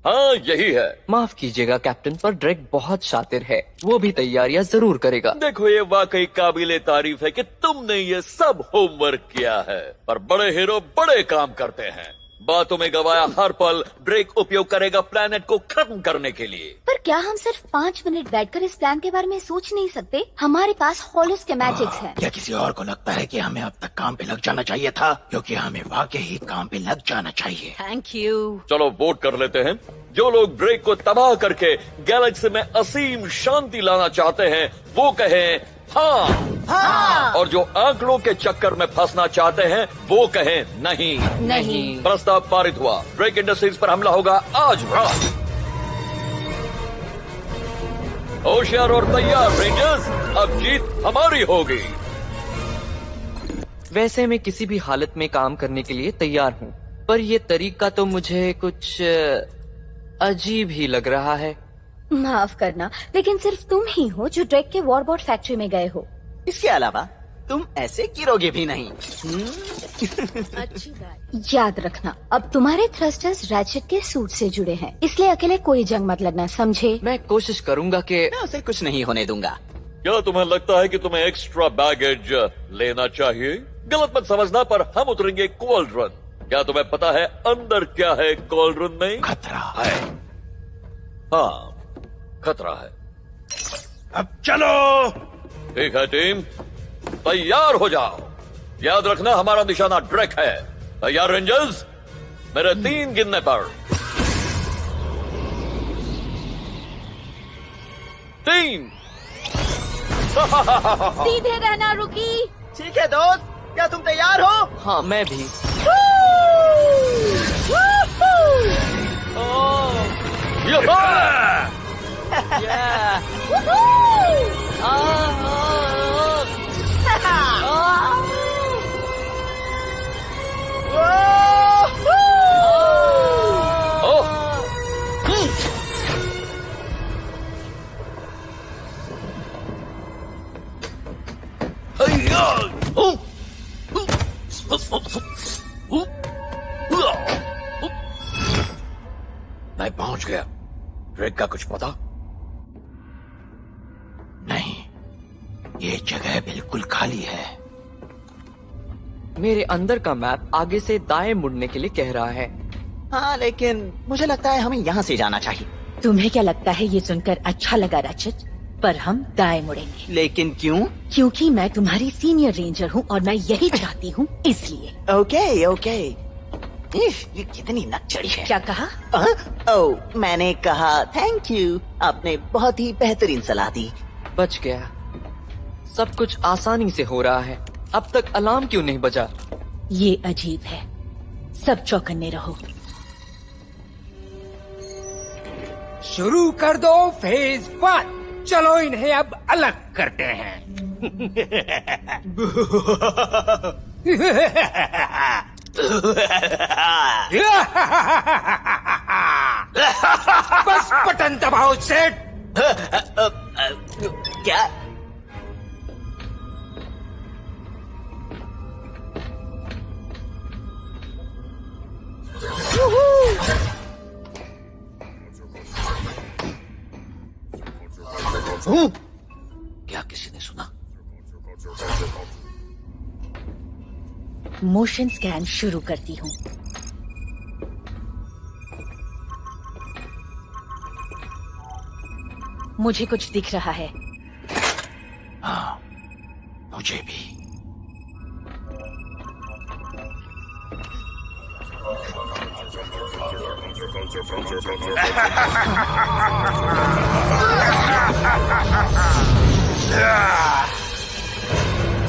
H: हाँ, यही है।
L: माफ कीजिएगा कैप्टन, पर ड्रेक बहुत शातिर है, वो भी तैयारियां जरूर करेगा।
H: देखो, ये वाकई काबिले तारीफ है कि तुमने ये सब होमवर्क किया है, पर बड़े हीरो बड़े काम करते हैं। बातों में गवाया हर पल ड्रेक उपयोग करेगा प्लेनेट को खत्म करने के लिए।
K: पर क्या हम सिर्फ 5 मिनट बैठकर इस प्लान के बारे में सोच नहीं सकते? हमारे पास होलो स्कीमेटिक्स है।
D: या किसी और को लगता है कि हमें अब तक काम पे लग जाना चाहिए था, क्योंकि हमें वाकई ही काम पे लग जाना चाहिए।
E: Thank you.
H: चलो वोट कर लेते हैं। जो लोग ड्रेक को तबाह करके गैलेक्सी में असीम शांति लाना चाहते हैं, वो कहें हाँ।
K: हाँ।
H: और जो आंकड़ों के चक्कर में फंसना चाहते हैं, वो कहें नहीं।
K: नहीं।
H: प्रस्ताव पारित हुआ। ड्रेक इंडस्ट्रीज पर हमला होगा आज रात। होशियार और तैयार रेंजर्स, अब जीत हमारी होगी।
L: वैसे मैं किसी भी हालत में काम करने के लिए तैयार हूँ, पर ये तरीका तो मुझे कुछ अजीब ही लग रहा है।
K: माफ करना, लेकिन सिर्फ तुम ही हो जो ड्रेक के वॉरबॉट फैक्ट्री में गए हो।
B: इसके अलावा तुम ऐसे गिरोगे भी नहीं।
K: अच्छी बात। याद रखना, अब तुम्हारे थ्रस्टर्स रैचेट के सूट से जुड़े हैं, इसलिए अकेले कोई जंग मत लड़ना, समझे?
L: मैं कोशिश करूंगा कि
B: मैं उसे कुछ नहीं होने दूंगा।
H: क्या तुम्हें लगता है कि तुम्हें एक्स्ट्रा बैगेज लेना चाहिए? गलत मत समझना, पर हम उतरेंगे कॉल्ड्रन। क्या तुम्हें पता है अंदर क्या है कॉल्ड्रन में?
D: खतरा है।
H: हाँ, खतरा है।
D: अब चलो।
H: ठीक है टीम, तैयार हो जाओ। याद रखना, हमारा निशाना ड्रेक है। तैयार रेंजर्स? मेरे 3 गिनने पर 3।
K: सीधे रहना रुकी।
F: ठीक है दोस्त, क्या तुम तैयार हो?
L: हाँ, मैं भी।
D: मैं पहुंच गया।
H: ड्रेक का कुछ पता?
D: नहीं, ये जगह बिल्कुल खाली है।
L: मेरे अंदर का मैप आगे से दाएं मुड़ने के लिए कह रहा है।
B: हाँ, लेकिन मुझे लगता है हमें यहाँ से जाना चाहिए।
E: तुम्हें क्या लगता है ये सुनकर अच्छा लगा रैचेट? पर हम दाएं मुड़ेंगे।
B: लेकिन क्यों?
E: क्योंकि मैं तुम्हारी सीनियर रेंजर हूँ और मैं यही चाहती हूँ, इसलिए।
B: Okay okay. ये कितनी नकचड़ी है।
K: क्या कहा?
B: ओह, मैंने कहा थैंक यू, आपने बहुत ही बेहतरीन सलाह दी।
L: बच गया। सब कुछ आसानी से हो रहा है। अब तक अलार्म क्यों नहीं बजा?
K: ये अजीब है। सब चौकन्ने रहो।
A: शुरू कर दो फेज 1। चलो इन्हें अब अलग करते हैं। बस बटन दबाओ सेट।
B: क्या? क्या किसी ने सुना?
K: मोशन स्कैन शुरू करती हूँ। मुझे कुछ दिख रहा है।
D: हाँ, मुझे भी।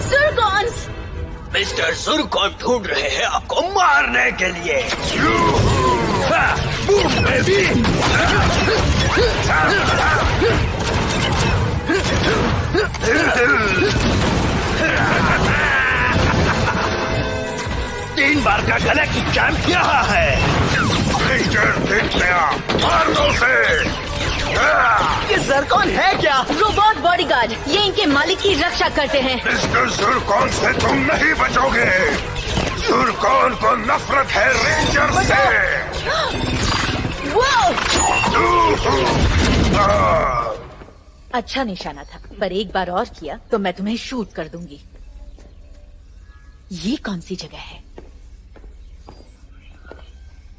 K: सुरकॉन्स!
H: मिस्टर सुरकॉन ढूंढ रहे हैं आपको मारने के लिए। Boom baby! 3 बार का गैलेक्टिक चैंप यहाँ है।
D: रेंजर देख गया, मार दो उसे।
B: ये ज़रकॉन है क्या?
K: रोबोट बॉडीगार्ड, ये इनके मालिक की रक्षा करते हैं।
D: मिस्टर ज़रकॉन से तुम नहीं बचोगे। ज़रकॉन को नफरत है रेंजर से।
K: अच्छा निशाना था, पर एक बार और किया तो मैं तुम्हें शूट कर दूंगी। ये कौन सी जगह है?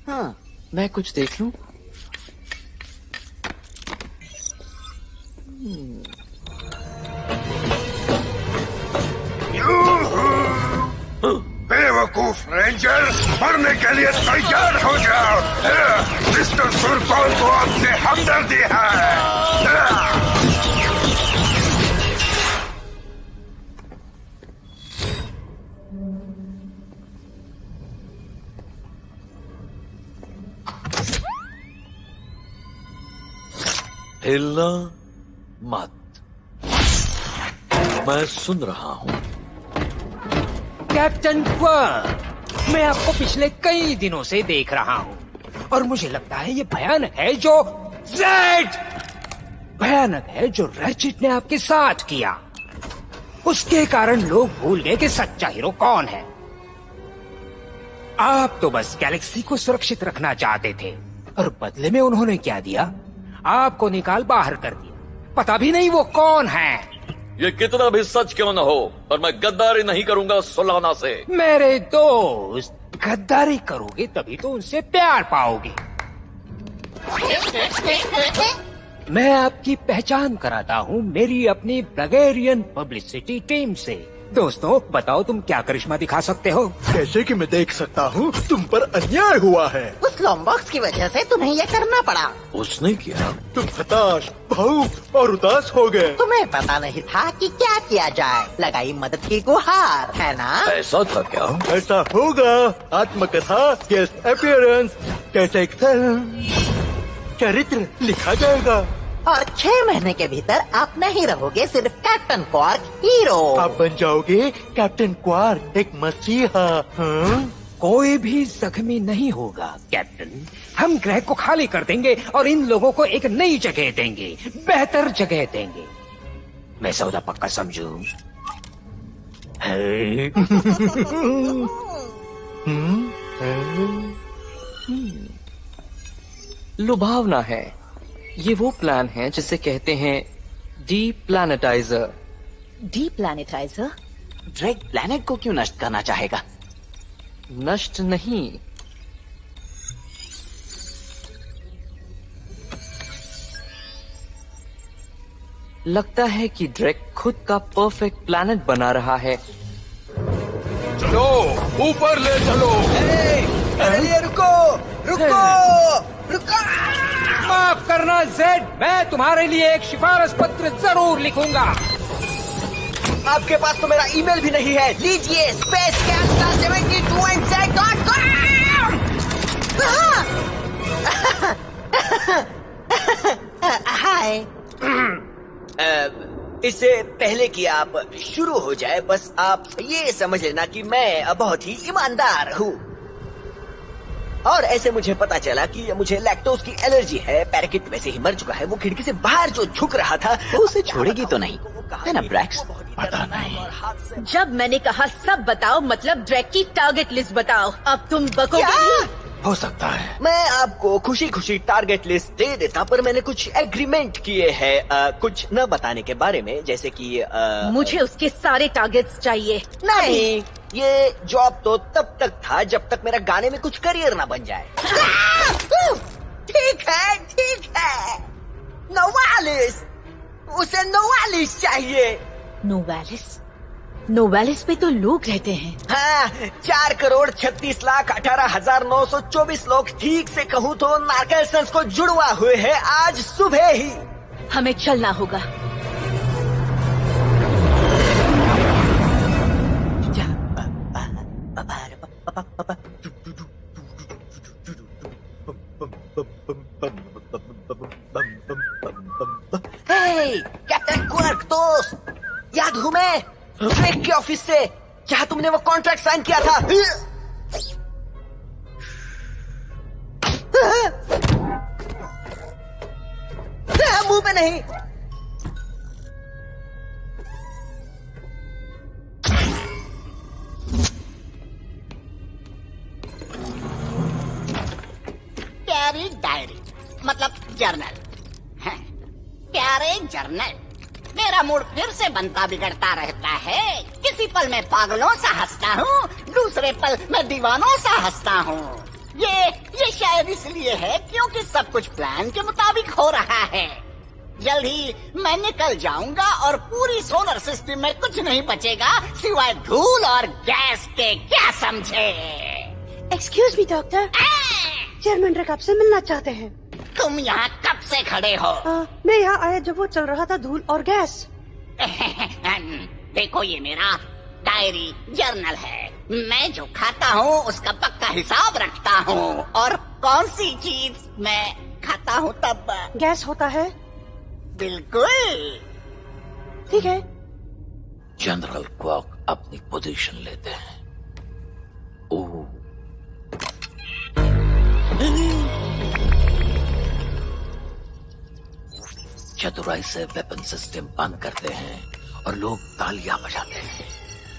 B: हाँ,
L: मैं कुछ देख लूं?
D: बेवकूफ रेंजर, मरने के लिए तैयार हो जाओ। मिस्टर ज़रकॉन को आपसे हमदर्दी है।
H: हिलना मत, मैं सुन रहा हूँ।
A: कैप्टन क्वार्क, मैं आपको पिछले कई दिनों से देख रहा हूँ और मुझे लगता है ये भयानक है जो भयानक है जो रैचिट ने आपके साथ किया। उसके कारण लोग भूल गए कि सच्चा हीरो कौन है। आप तो बस गैलेक्सी को सुरक्षित रखना चाहते थे और बदले में उन्होंने क्या दिया? आपको निकाल बाहर कर दिया। पता भी नहीं वो कौन है।
H: ये कितना भी सच क्यों न हो, पर मैं गद्दारी नहीं करूंगा सुलाना से।
A: मेरे दोस्त, गद्दारी करोगे तभी तो उनसे प्यार पाओगे। मैं आपकी पहचान कराता हूँ मेरी अपनी बल्गेरियन पब्लिसिटी टीम से। दोस्तों, बताओ तुम क्या करिश्मा दिखा सकते हो?
F: जैसे कि मैं देख सकता हूँ तुम पर अन्याय हुआ है।
I: उस लॉम्बॉक्स की वजह से तुम्हें ये करना पड़ा।
H: उसने किया?
F: तुम हताश, भावुक और उदास हो गए।
I: तुम्हें पता नहीं था कि क्या किया जाए। लगाई मदद की गुहार, है ना?
H: ऐसा था क्या?
F: ऐसा होगा। आत्मकथा, गेस्ट अपीयरेंस, कैसे एक चरित्र लिखा जाएगा
I: और 6 महीने के भीतर आप नहीं रहोगे सिर्फ कैप्टन क्वार्क हीरो।
F: आप बन जाओगे कैप्टन क्वार्क, एक मसीहा।
A: कोई भी जख्मी नहीं होगा कैप्टन। हम ग्रह को खाली कर देंगे और इन लोगों को एक नई जगह देंगे, बेहतर जगह देंगे। मैं सौदा पक्का समझू?
L: लुभावना है। ये वो प्लान है जिसे कहते हैं डीप्लैनेटाइजर।
K: डीप्लैनेटाइजर?
B: ड्रैग प्लैनेट को क्यों नष्ट करना चाहेगा?
L: नष्ट नहीं, लगता है कि ड्रैग खुद का परफेक्ट प्लैनेट बना रहा है।
J: चलो ऊपर ले चलो।
C: मेरे लिए
A: माफ करना जेड, मैं तुम्हारे लिए एक सिफारिश पत्र जरूर लिखूंगा।
B: आपके पास तो मेरा ईमेल भी नहीं है। लीजिए spacecast72@z.com। हाय। इससे पहले कि आप शुरू हो जाए, बस आप ये समझ लेना कि मैं बहुत ही ईमानदार हूँ। और ऐसे मुझे पता चला कि मुझे लैक्टोज की एलर्जी है। पैराकिट वैसे ही मर चुका है। वो खिड़की से बाहर जो झुक रहा था, उसे छोड़ेगी तो नहीं है ना ब्रैक्स?
D: पता नहीं।
E: जब मैंने कहा सब बताओ, मतलब ड्रैग की टारगेट लिस्ट बताओ। अब तुम बकोगे?
D: हो सकता है।
B: मैं आपको खुशी खुशी टारगेट लिस्ट दे देता, पर मैंने कुछ एग्रीमेंट किए हैं कुछ न बताने के बारे में, जैसे कि
E: मुझे उसके सारे टारगेट्स चाहिए।
B: नहीं, ये जॉब तो तब तक था जब तक मेरा गाने में कुछ करियर ना बन जाए। ठीक है, ठीक है। 44, उसे 44 चाहिए।
E: नोवेलिस पे तो लोग रहते हैं।
B: हाँ, 4,36,18,924 लोग, ठीक से कहूँ तो नार्केल्सन्स को जुड़वा हुए हैं आज सुबह ही।
E: हमें चलना होगा।
B: कैप्टन क्वार्क दोस्त, याद हूँ मैं ड्रेक के ऑफिस से, जहाँ तुमने वो कॉन्ट्रैक्ट साइन किया था। मुंह पे नहीं।
I: प्यारी डायरी मतलब जर्नल। प्यारे जर्नल, मेरा मूड फिर से बनता बिगड़ता रहता है। किसी पल मैं पागलों सा हंसता हूँ, दूसरे पल मैं दीवानों सा हंसता हूँ। ये शायद इसलिए है क्योंकि सब कुछ प्लान के मुताबिक हो रहा है। जल्द ही मैं निकल जाऊंगा और पूरी सोलर सिस्टम में कुछ नहीं बचेगा सिवाय धूल और गैस के। क्या समझे?
O: Excuse me doctor, chairman Rakab से मिलना चाहते हैं।
I: तुम यहाँ कब से खड़े हो?
O: मैं यहाँ आया जब वो चल रहा था धूल और गैस।
I: देखो, ये मेरा डायरी जर्नल है। मैं जो खाता हूँ उसका पक्का हिसाब रखता हूँ, और कौन सी चीज मैं खाता हूँ तब
O: गैस होता है।
I: बिल्कुल
O: ठीक है।
J: जनरल क्वार्क अपनी पोजीशन लेते हैं। ओह, चतुराई से वेपन सिस्टम बंद करते हैं और लोग तालियां बजाते हैं।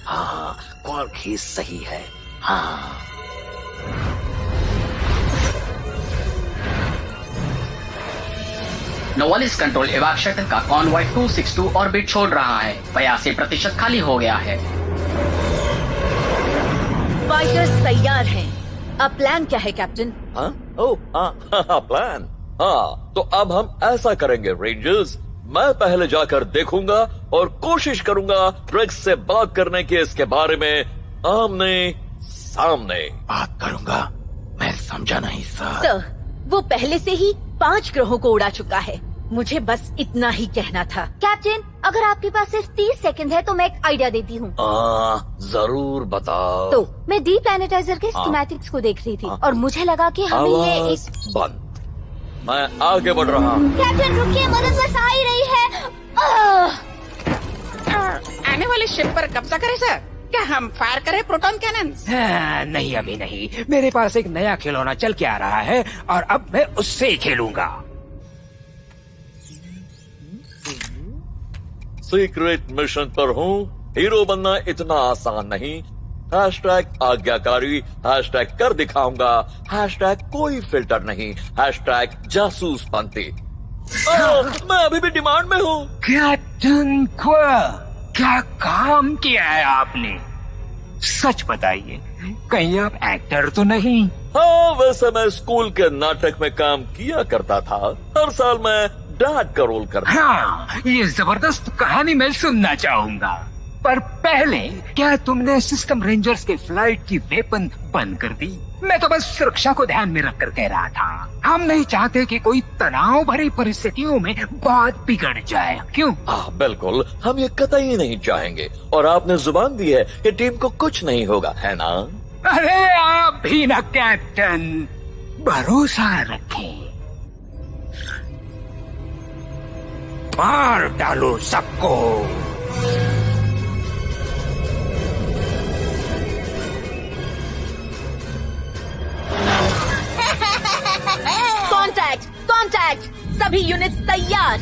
J: हाँ, क्वार्क ही सही है। हाँ,
P: नोवेलिस कंट्रोल एवाक शटल का कॉन्वॉय 262 ऑर्बिट छोड़ रहा है। 82% खाली हो गया है।
E: फाइटर्स तैयार हैं। अब प्लान क्या है कैप्टन?
H: हाँ, ओह, हाँ, प्लान। हाँ, तो अब हम ऐसा करेंगे रेंजर्स, मैं पहले जाकर देखूंगा और कोशिश करूंगा ड्रग्स से बात करने के इसके बारे में आमने सामने।
D: बात करूंगा? मैं समझा नहीं सर।
E: वो पहले से ही 5 ग्रहों को उड़ा चुका है। मुझे बस इतना ही कहना था।
K: कैप्टन, अगर आपके पास सिर्फ 30 सेकंड है तो मैं एक आइडिया देती हूँ।
H: जरूर बताओ।
K: तो मैं डी प्लैनेटाइजर के स्कीमेटिक्स को देख रही थी और मुझे लगा कि हमें ये एक
H: बंद। मैं आगे बढ़ रहा हूँ।
K: कैप्टन रुकिए, मदद बस आ ही रही है।
Q: आने वाली शिप पर कब्जा करें सर? क्या हम फायर करें प्रोटॉन कैनन्स?
A: नहीं, अभी नहीं। मेरे पास एक नया खिलौना चल के आ रहा है और अब मैं उससे ही खेलूंगा।
H: सीक्रेट मिशन पर हूँ। हीरो बनना इतना आसान नहीं। हैशटैग आज्ञाकारी, हैशटैग कर दिखाऊंगा, हैशटैग कोई फिल्टर नहीं, हैशटैग जासूस पंथी। मैं अभी भी डिमांड में हूँ।
A: कैप्टन क्वार्क, क्या काम किया है आपने? सच बताइए, कहीं आप एक्टर तो नहीं?
H: हाँ, वैसे मैं स्कूल के नाटक में काम किया करता था। हर साल मैं डैड का रोल करता।
A: हाँ, ये जबरदस्त कहानी मैं सुनना चाहूंगा। पर पहले क्या तुमने सिस्टम रेंजर्स के फ्लाइट की वेपन बंद कर दी? मैं तो बस सुरक्षा को ध्यान में रखकर कह रहा था। हम नहीं चाहते कि कोई तनाव भरी परिस्थितियों में बात बिगड़ जाए, क्यों?
H: बिल्कुल, हम ये कतई नहीं चाहेंगे और आपने जुबान दी है कि टीम को कुछ नहीं होगा, है ना?
A: अरे आप भी ना कैप्टन, भरोसा रखें। मार डालो सबको।
K: कॉन्टैक्ट कॉन्टैक्ट, सभी यूनिट्स तैयार।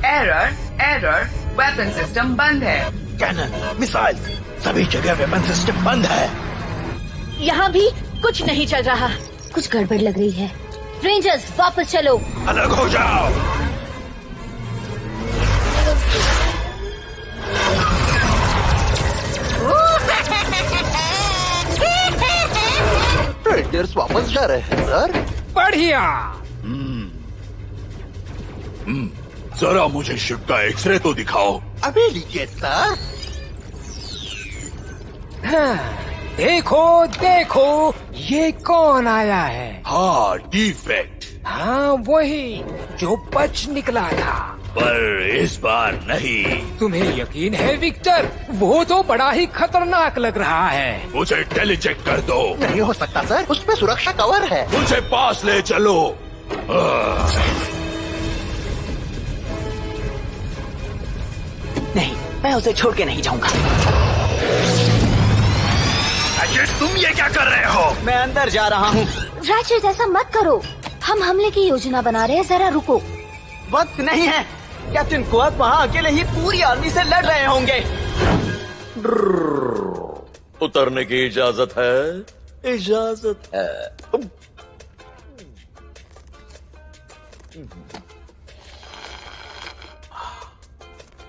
N: एरर, वेपन सिस्टम बंद है।
D: कैनन, मिसाइल, सभी जगह वेपन सिस्टम बंद है।
K: यहाँ भी कुछ नहीं चल रहा, कुछ गड़बड़ लग रही है। रेंजर्स वापस चलो।
D: अलग हो जाओ।
F: रेंजर्स वापस जा रहे हैं सर।
A: बढ़िया।
D: जरा मुझे शिप का एक्सरे तो दिखाओ।
F: अभी लीजिए सर।
A: हाँ, देखो देखो, ये कौन आया है?
D: हाँ, डिफेक्ट।
A: हाँ, वही जो बच निकला था।
D: पर इस बार नहीं।
A: तुम्हें यकीन है विक्टर? वो तो बड़ा ही खतरनाक लग रहा है।
D: मुझे टेलीचेक कर दो।
F: नहीं हो सकता सर, उसमें सुरक्षा कवर है।
D: मुझे पास ले चलो।
B: नहीं, मैं उसे छोड़ के नहीं जाऊंगा।
D: रैचेट, तुम ये क्या कर रहे हो?
B: मैं अंदर जा रहा हूँ।
K: रैचेट, ऐसा मत करो, हम हमले की योजना बना रहे हैं, जरा रुको।
B: वक्त नहीं है। कैप्टन क्वार्क वहाँ अकेले ही पूरी आर्मी से लड़ रहे होंगे।
H: उतरने की इजाजत है? इजाजत है।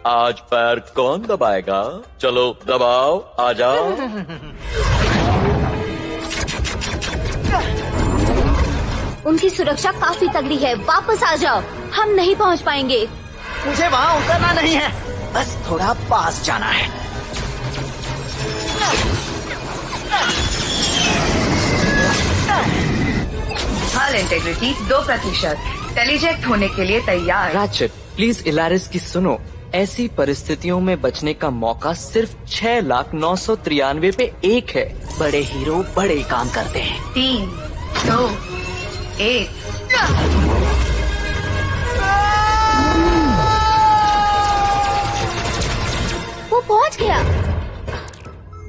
H: आज पैर कौन दबाएगा? चलो दबाओ, आ जाओ।
K: उनकी सुरक्षा काफी तगड़ी है, वापस आ जाओ, हम नहीं पहुंच पाएंगे।
B: मुझे वहाँ उतरना नहीं है, बस थोड़ा पास जाना है।
N: हाल इंटेग्रिटी 2%। टेलीजेक्ट होने के लिए तैयार।
L: रैचेट, प्लीज इलारिस की सुनो। ऐसी परिस्थितियों में बचने का मौका सिर्फ 6,993 पे 1 है।
B: बड़े हीरो बड़े काम करते हैं।
N: 3, 2, 1।
K: वो पहुंच गया।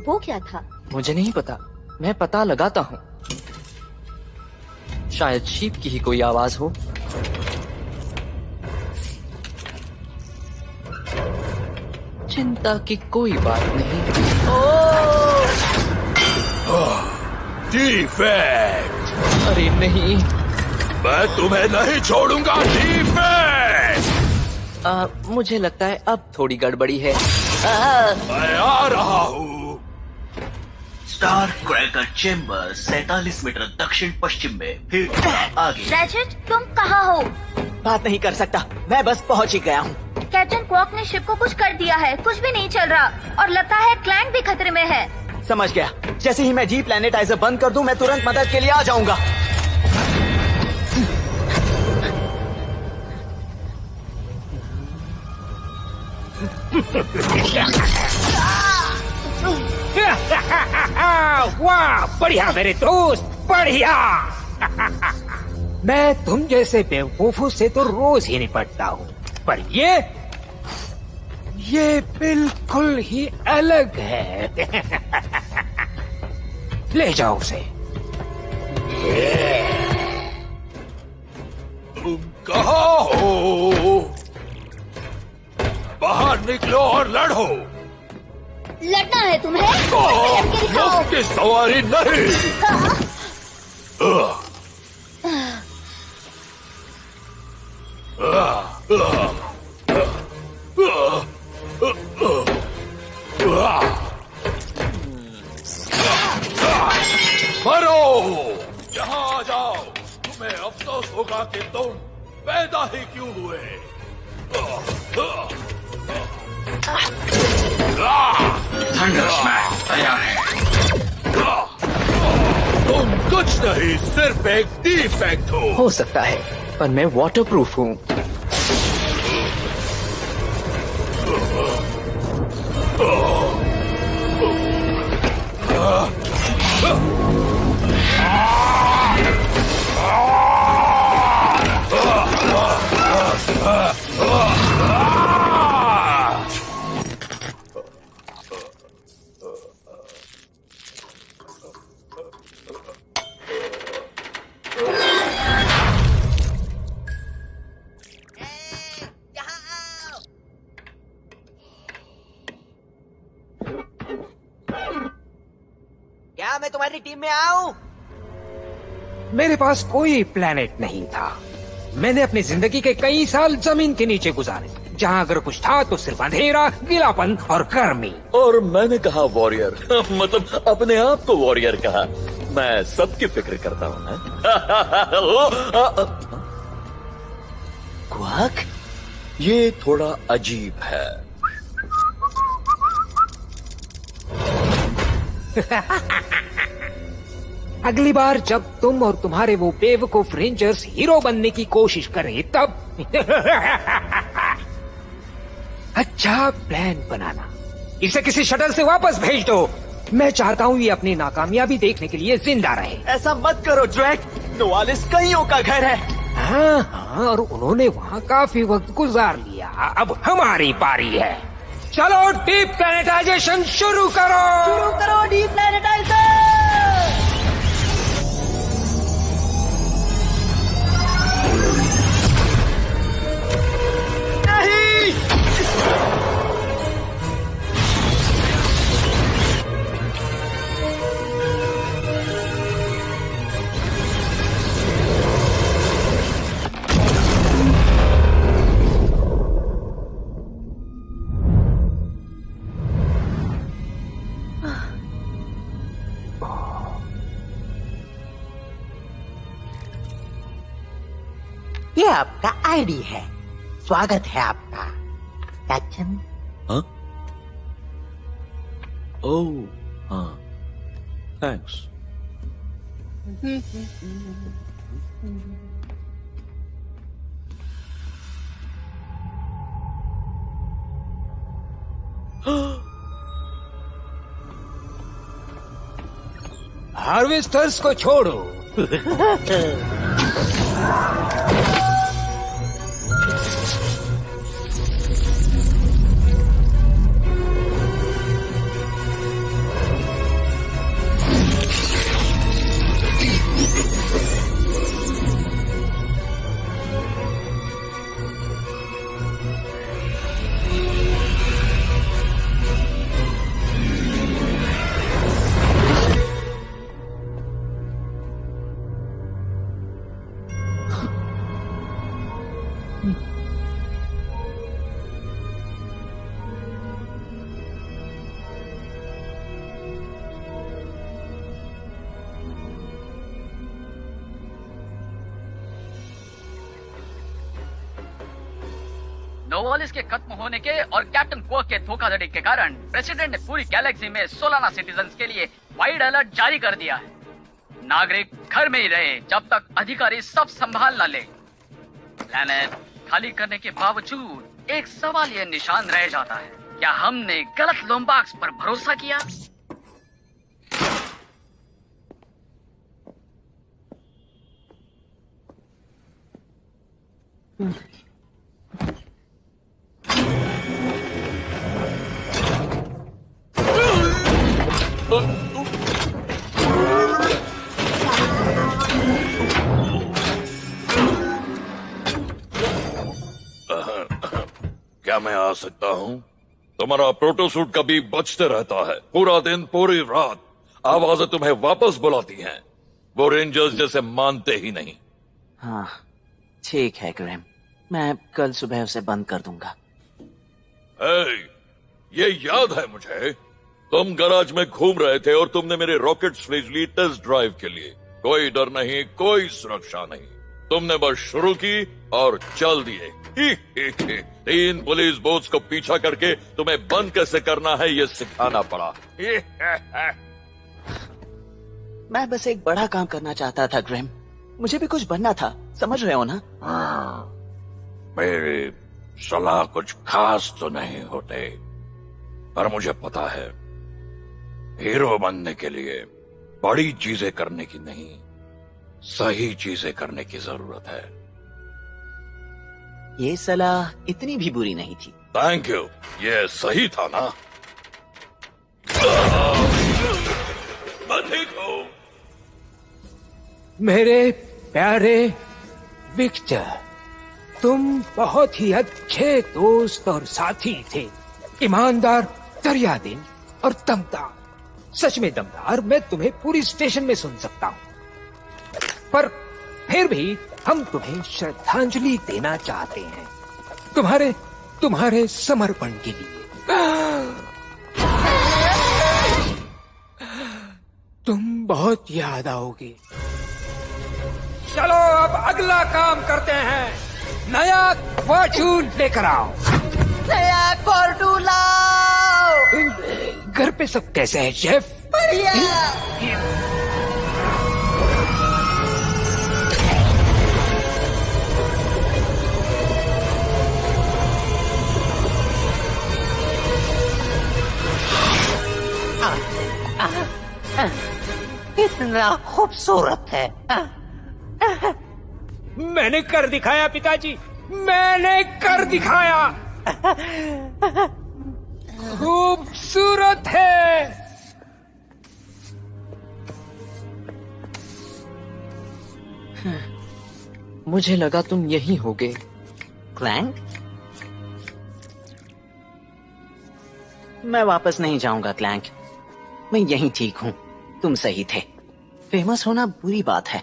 K: वो क्या था?
L: मुझे नहीं पता, मैं पता लगाता हूँ। शायद शीप की ही कोई आवाज हो। चिंता की कोई बात नहीं।
D: डिफेक्ट।
L: अरे नहीं,
D: मैं तुम्हें नहीं छोड़ूंगा। डिफेक्ट।
L: मुझे लगता है अब थोड़ी गड़बड़ी है।
D: मैं आ रहा हूँ।
M: स्टार क्रैकर चेम्बर 47 मीटर दक्षिण पश्चिम में, फिर आगे।
K: रैचेट, तुम कहाँ हो?
B: बात नहीं कर सकता, मैं बस पहुंच ही गया हूँ।
K: कैप्टन क्वार्क ने शिप को कुछ कर दिया है, कुछ भी नहीं चल रहा और लगता है क्लैंक भी खतरे में है।
B: समझ गया, जैसे ही मैं जी प्लैनेटाइजर बंद कर दूं, मैं तुरंत मदद के लिए आ जाऊंगा।
A: वाह, बढ़िया मेरे दोस्त, बढ़िया। मैं तुम जैसे बेवकूफों से तो रोज ही निपटता हूँ, पर ये बिल्कुल ही अलग है। ले जाओ उसे।
D: तुम कहाँ हो? बाहर निकलो और लड़ो।
K: लड़ना है तुम्हें? लड़के दिखाओ।
D: की सवारी नहीं। मरो, यहाँ आ जाओ। तुम्हें अफसोस होगा कि तुम पैदा ही क्यों हुए।
P: थंडर स्मैक तैयार है।
D: तुम कुछ नहीं, सिर्फ एक डिफेक्ट
L: हो सकता है, पर मैं वाटरप्रूफ हूँ।
B: क्या मैं तुम्हारी टीम में आऊं?
A: मेरे पास कोई प्लेनेट नहीं था। मैंने अपनी जिंदगी के कई साल जमीन के नीचे गुजारे, जहाँ अगर कुछ था तो सिर्फ अंधेरा, गीलापन और गर्मी।
H: और मैंने कहा वॉरियर, मतलब अपने आप को वॉरियर कहा। मैं सबकी फिक्र करता हूँ ना।
B: क्वाक?
H: ये थोड़ा अजीब है।
A: अगली बार जब तुम और तुम्हारे वो बेवकूफ रेंजर्स हीरो बनने की कोशिश करें तब अच्छा प्लान बनाना। इसे किसी शटल से वापस भेज दो। मैं चाहता हूँ ये अपनी नाकामयाबी देखने के लिए जिंदा रहे।
B: ऐसा मत करो ड्रैक, नोवालिस कईयों का घर है।
A: हाँ, और उन्होंने वहाँ काफी वक्त गुजार लिया। अब हमारी पारी है। चलो डीप प्लैनेटाइजेशन शुरू करो।
B: शुरू करो डीप प्लैनेटाइजेशन।
I: ये आपका आईडी है। स्वागत है आपका कैप्टन।
H: हाँ? ओह, हाँ, थैंक्स।
A: हार्वेस्टर्स को छोड़ो।
P: नोवालिस के खत्म होने के और कैप्टन क्वर्क के धोखाधड़ी के कारण प्रेसिडेंट ने पूरी गैलेक्सी में सोलाना सिटीजन्स के लिए वाइड अलर्ट जारी कर दिया है। नागरिक घर में ही रहे जब तक अधिकारी सब संभाल न ले। प्लैनेट खाली करने के बावजूद एक सवाल ये निशान रह जाता है, क्या हमने गलत लोम्बाक्स पर भरोसा किया?
H: क्या मैं आ सकता हूँ? तुम्हारा प्रोटोसूट कभी बचते रहता है, पूरा दिन पूरी रात आवाजें तुम्हें वापस बुलाती हैं। वो रेंजर्स जैसे मानते ही नहीं।
B: हाँ ठीक है ग्रैम, मैं कल सुबह उसे बंद कर दूंगा।
H: ये याद है मुझे, तुम गराज में घूम रहे थे और तुमने मेरे रॉकेट्स भेज ली टेस्ट ड्राइव के लिए। कोई डर नहीं, कोई सुरक्षा नहीं। तुमने बस शुरू की और चल दिए। 3 पुलिस बोट्स को पीछा करके तुम्हें बंद कैसे करना है ये सिखाना पड़ा।
B: मैं बस एक बड़ा काम करना चाहता था ग्रैम, मुझे भी कुछ बनना था, समझ रहे हो ना?
H: मेरी सलाह कुछ खास तो नहीं होते, पर मुझे पता है हीरो बनने के लिए बड़ी चीजें करने की नहीं, सही चीजें करने की जरूरत है।
B: ये सलाह इतनी भी बुरी नहीं थी।
H: थैंक यू, ये सही था ना? मैं ठीक हूं।
A: मेरे प्यारे विक्टर, तुम बहुत ही अच्छे दोस्त और साथी थे, ईमानदार, दरियादिल और दमदार। सच में दमदार, मैं तुम्हें पूरी स्टेशन में सुन सकता हूँ। पर फिर भी हम तुम्हें श्रद्धांजलि देना चाहते हैं, तुम्हारे समर्पण के लिए। तुम बहुत याद आओगे। चलो अब अगला काम करते हैं, नया फॉर्चून लेकर आओ।
B: नया फॉर्चून लाओ।
A: घर पे सब कैसे है शेफ?
B: बढ़िया।
I: इतना खूबसूरत है।
A: मैंने कर दिखाया पिताजी, मैंने कर दिखाया। खूबसूरत है।
L: मुझे लगा तुम यही होगे।
B: क्लैंक, मैं वापस नहीं जाऊंगा क्लैंक, मैं यहीं ठीक हूँ। तुम सही थे, फेमस होना बुरी बात है,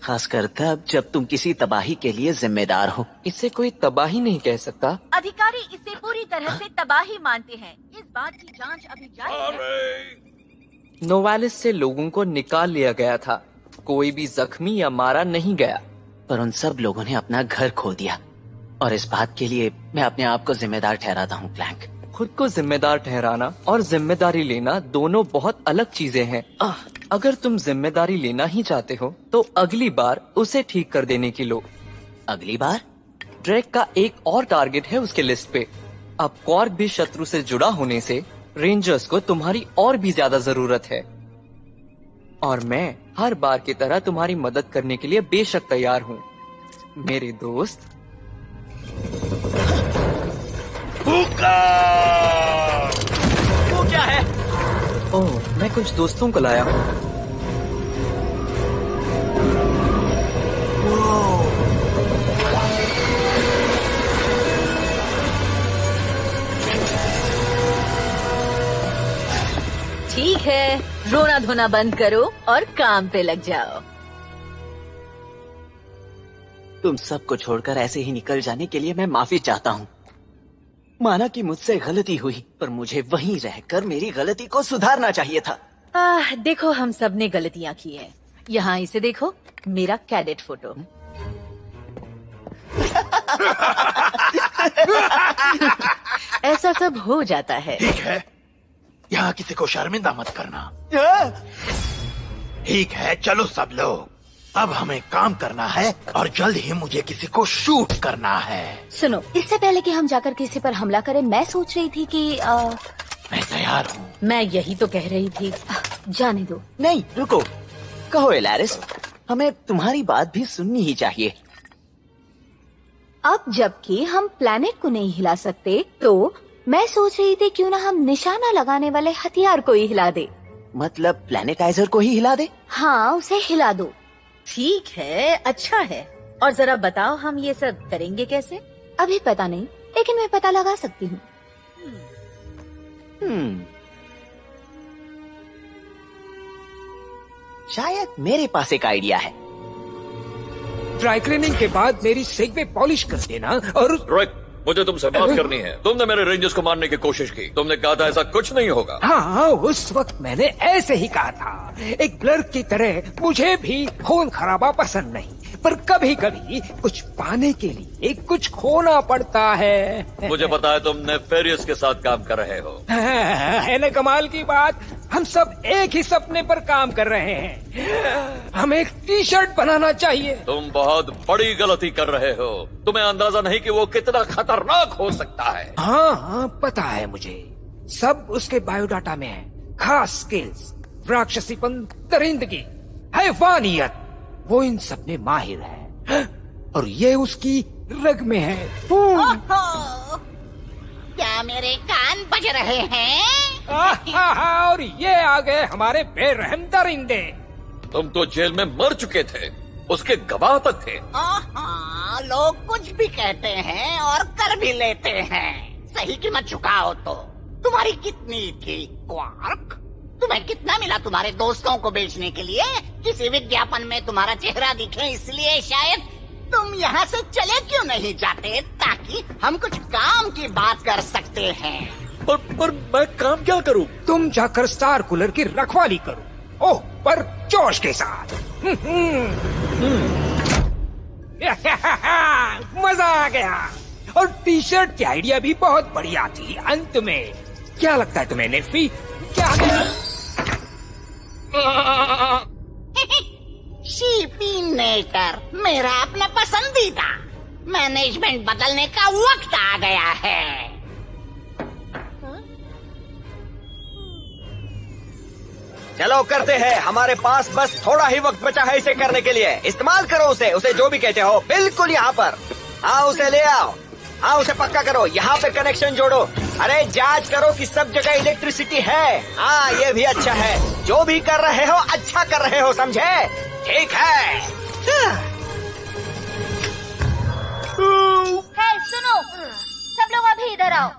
B: खासकर तब जब तुम किसी तबाही के लिए जिम्मेदार हो।
L: इसे कोई तबाही नहीं कह सकता।
K: अधिकारी इसे पूरी तरह से तबाही मानते हैं। इस बात की जांच अभी जारी है।
L: नोवालिस से लोगों को निकाल लिया गया था, कोई भी जख्मी या मारा नहीं गया।
B: पर उन सब लोगों ने अपना घर खो दिया, और इस बात के लिए मैं अपने आप को जिम्मेदार ठहराता हूँ क्लैंक।
L: खुद को जिम्मेदार ठहराना और जिम्मेदारी लेना दोनों बहुत अलग चीजें हैं। अगर तुम जिम्मेदारी लेना ही चाहते हो तो अगली बार उसे ठीक कर देने की लो।
B: अगली बार?
L: ड्रैक का एक और टारगेट है उसके लिस्ट पे। अब कॉर्क भी शत्रु से जुड़ा होने से रेंजर्स को तुम्हारी और भी ज्यादा जरूरत है, और मैं हर बार की तरह तुम्हारी मदद करने के लिए बेशक तैयार हूँ मेरे दोस्त।
F: वो क्या है?
L: ओह, मैं कुछ दोस्तों को लाया हूँ।
K: ठीक है, रोना धोना बंद करो और काम पे लग जाओ।
B: तुम सबको छोड़कर ऐसे ही निकल जाने के लिए मैं माफी चाहता हूँ। माना कि मुझसे गलती हुई, पर मुझे वहीं रहकर मेरी गलती को सुधारना चाहिए था।
K: देखो, हम सब ने गलतियाँ की हैं। यहाँ इसे देखो, मेरा कैडेट फोटो। ऐसा सब हो जाता है।
D: ठीक है, यहाँ किसी को शर्मिंदा मत करना। ठीक है, चलो सब लोग, अब हमें काम करना है और जल्द ही मुझे किसी को शूट करना है।
K: सुनो, इससे पहले कि हम जाकर किसी पर हमला करें, मैं सोच रही थी कि
D: मैं तैयार हूँ।
K: मैं यही तो कह रही थी। जाने दो।
B: नहीं, रुको, कहो एलारिस, हमें तुम्हारी बात भी सुननी ही चाहिए।
K: अब जबकि हम प्लैनेट को नहीं हिला सकते, तो मैं सोच रही थी क्यों ना हम निशाना लगाने वाले हथियार को ही हिला दे।
B: मतलब प्लैनेटाइजर को ही हिला दे?
K: हाँ, उसे हिला दो। ठीक है, अच्छा है। और जरा बताओ, हम ये सब करेंगे कैसे? अभी पता नहीं, लेकिन मैं पता लगा सकती हूँ।
B: शायद मेरे पास एक आइडिया है।
A: ड्राई क्लीनिंग के बाद मेरी सेगवे पॉलिश कर देना और
H: मुझे तुमसे बात करनी है। तुमने मेरे रेंजर्स को मारने की कोशिश की, तुमने कहा था ऐसा कुछ नहीं होगा।
A: हाँ, उस वक्त मैंने ऐसे ही कहा था। एक ब्लर की तरह मुझे भी खून खराबा पसंद नहीं। पर कभी कभी कुछ पाने के लिए कुछ खोना पड़ता है।
H: मुझे पता है तुम नेफेरियस के साथ काम कर रहे हो।
A: है ना कमाल की बात, हम सब एक ही सपने पर काम कर रहे हैं। हमें एक टी शर्ट बनाना चाहिए।
H: तुम बहुत बड़ी गलती कर रहे हो। तुम्हें अंदाजा नहीं कि वो कितना खतरनाक हो सकता है।
A: हाँ, पता है मुझे। सब उसके बायोडाटा में है। खास स्किल्स, राक्षसीपन, दरिंदगी, हैवानियत, वो इन सब में माहिर है और ये उसकी रग में है।
I: ओहो, क्या मेरे कान बज रहे हैं?
A: और ये आ गए हमारे बेरहम दरिंदे।
H: तुम तो जेल में मर चुके थे, उसके गवाह तक थे।
I: लोग कुछ भी कहते हैं और कर भी लेते हैं। सही कीमत चुकाओ तो। तुम्हारी कितनी थी क्वार्क? तुम्हें कितना मिला तुम्हारे दोस्तों को बेचने के लिए? किसी विज्ञापन में तुम्हारा चेहरा दिखे इसलिए शायद। तुम यहाँ से चले क्यों नहीं जाते ताकि हम कुछ काम की बात कर सकते हैं?
H: पर मैं काम क्या करूँ?
A: तुम जाकर स्टार कूलर की रखवाली करो। ओह, पर जोश के साथ। मजा आ गया। और टी शर्ट की आइडिया भी बहुत बढ़िया थी। अंत में क्या लगता है तुम्हें नेफी? क्या
I: शीपी नेटर, मेरा अपना पसंदीदा। मैनेजमेंट बदलने का वक्त आ गया है।
R: चलो करते हैं, हमारे पास बस थोड़ा ही वक्त बचा है इसे करने के लिए। इस्तेमाल करो उसे जो भी कहते हो, बिल्कुल यहाँ पर। हाँ, उसे ले आओ। हाँ, उसे पक्का करो, यहाँ पे कनेक्शन जोड़ो। अरे जांच करो कि सब जगह इलेक्ट्रिसिटी है। हाँ, ये भी अच्छा है। जो भी कर रहे हो अच्छा कर रहे हो, समझे? ठीक है।
K: सुनो, सब लोग अभी इधर आओ।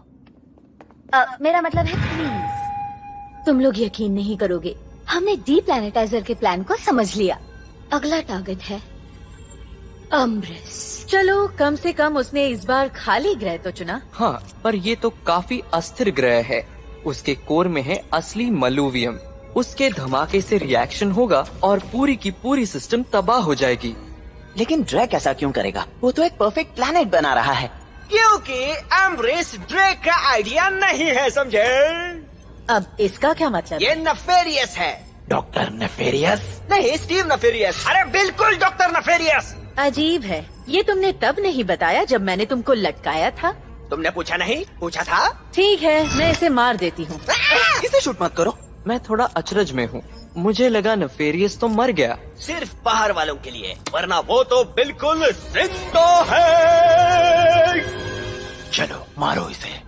K: मेरा मतलब है प्लीज। तुम लोग यकीन नहीं करोगे, हमने डी प्लैनेटाइजर के प्लान को समझ लिया। अगला टारगेट है अम्ब्रिस।
S: चलो, कम से कम उसने इस बार खाली ग्रह तो चुना।
L: हाँ, पर ये तो काफी अस्थिर ग्रह है। उसके कोर में है असली मलूवियम। उसके धमाके से रिएक्शन होगा और पूरी की पूरी सिस्टम तबाह हो जाएगी।
B: लेकिन ड्रैक ऐसा क्यों करेगा? वो तो एक परफेक्ट प्लैनेट बना रहा है।
R: क्योंकि एम्ब्रेस ड्रैक का आइडिया नहीं है, समझे?
S: अब इसका क्या मतलब?
R: ये नेफेरियस है।
B: Doctor nefarious?
R: नहीं, स्टीव नेफेरियस। अरे बिल्कुल डॉक्टर नेफेरियस।
S: अजीब है, ये तुमने तब नहीं बताया जब मैंने तुमको लटकाया था।
R: तुमने पूछा नहीं? पूछा था।
S: ठीक है, मैं इसे मार देती हूँ।
B: इसे शूट मत करो।
L: मैं थोड़ा अचरज में हूँ। मुझे लगा नेफेरियस तो मर गया।
R: सिर्फ बाहर वालों के लिए, वरना वो तो बिल्कुल जिंदा है।
B: चलो मारो इसे।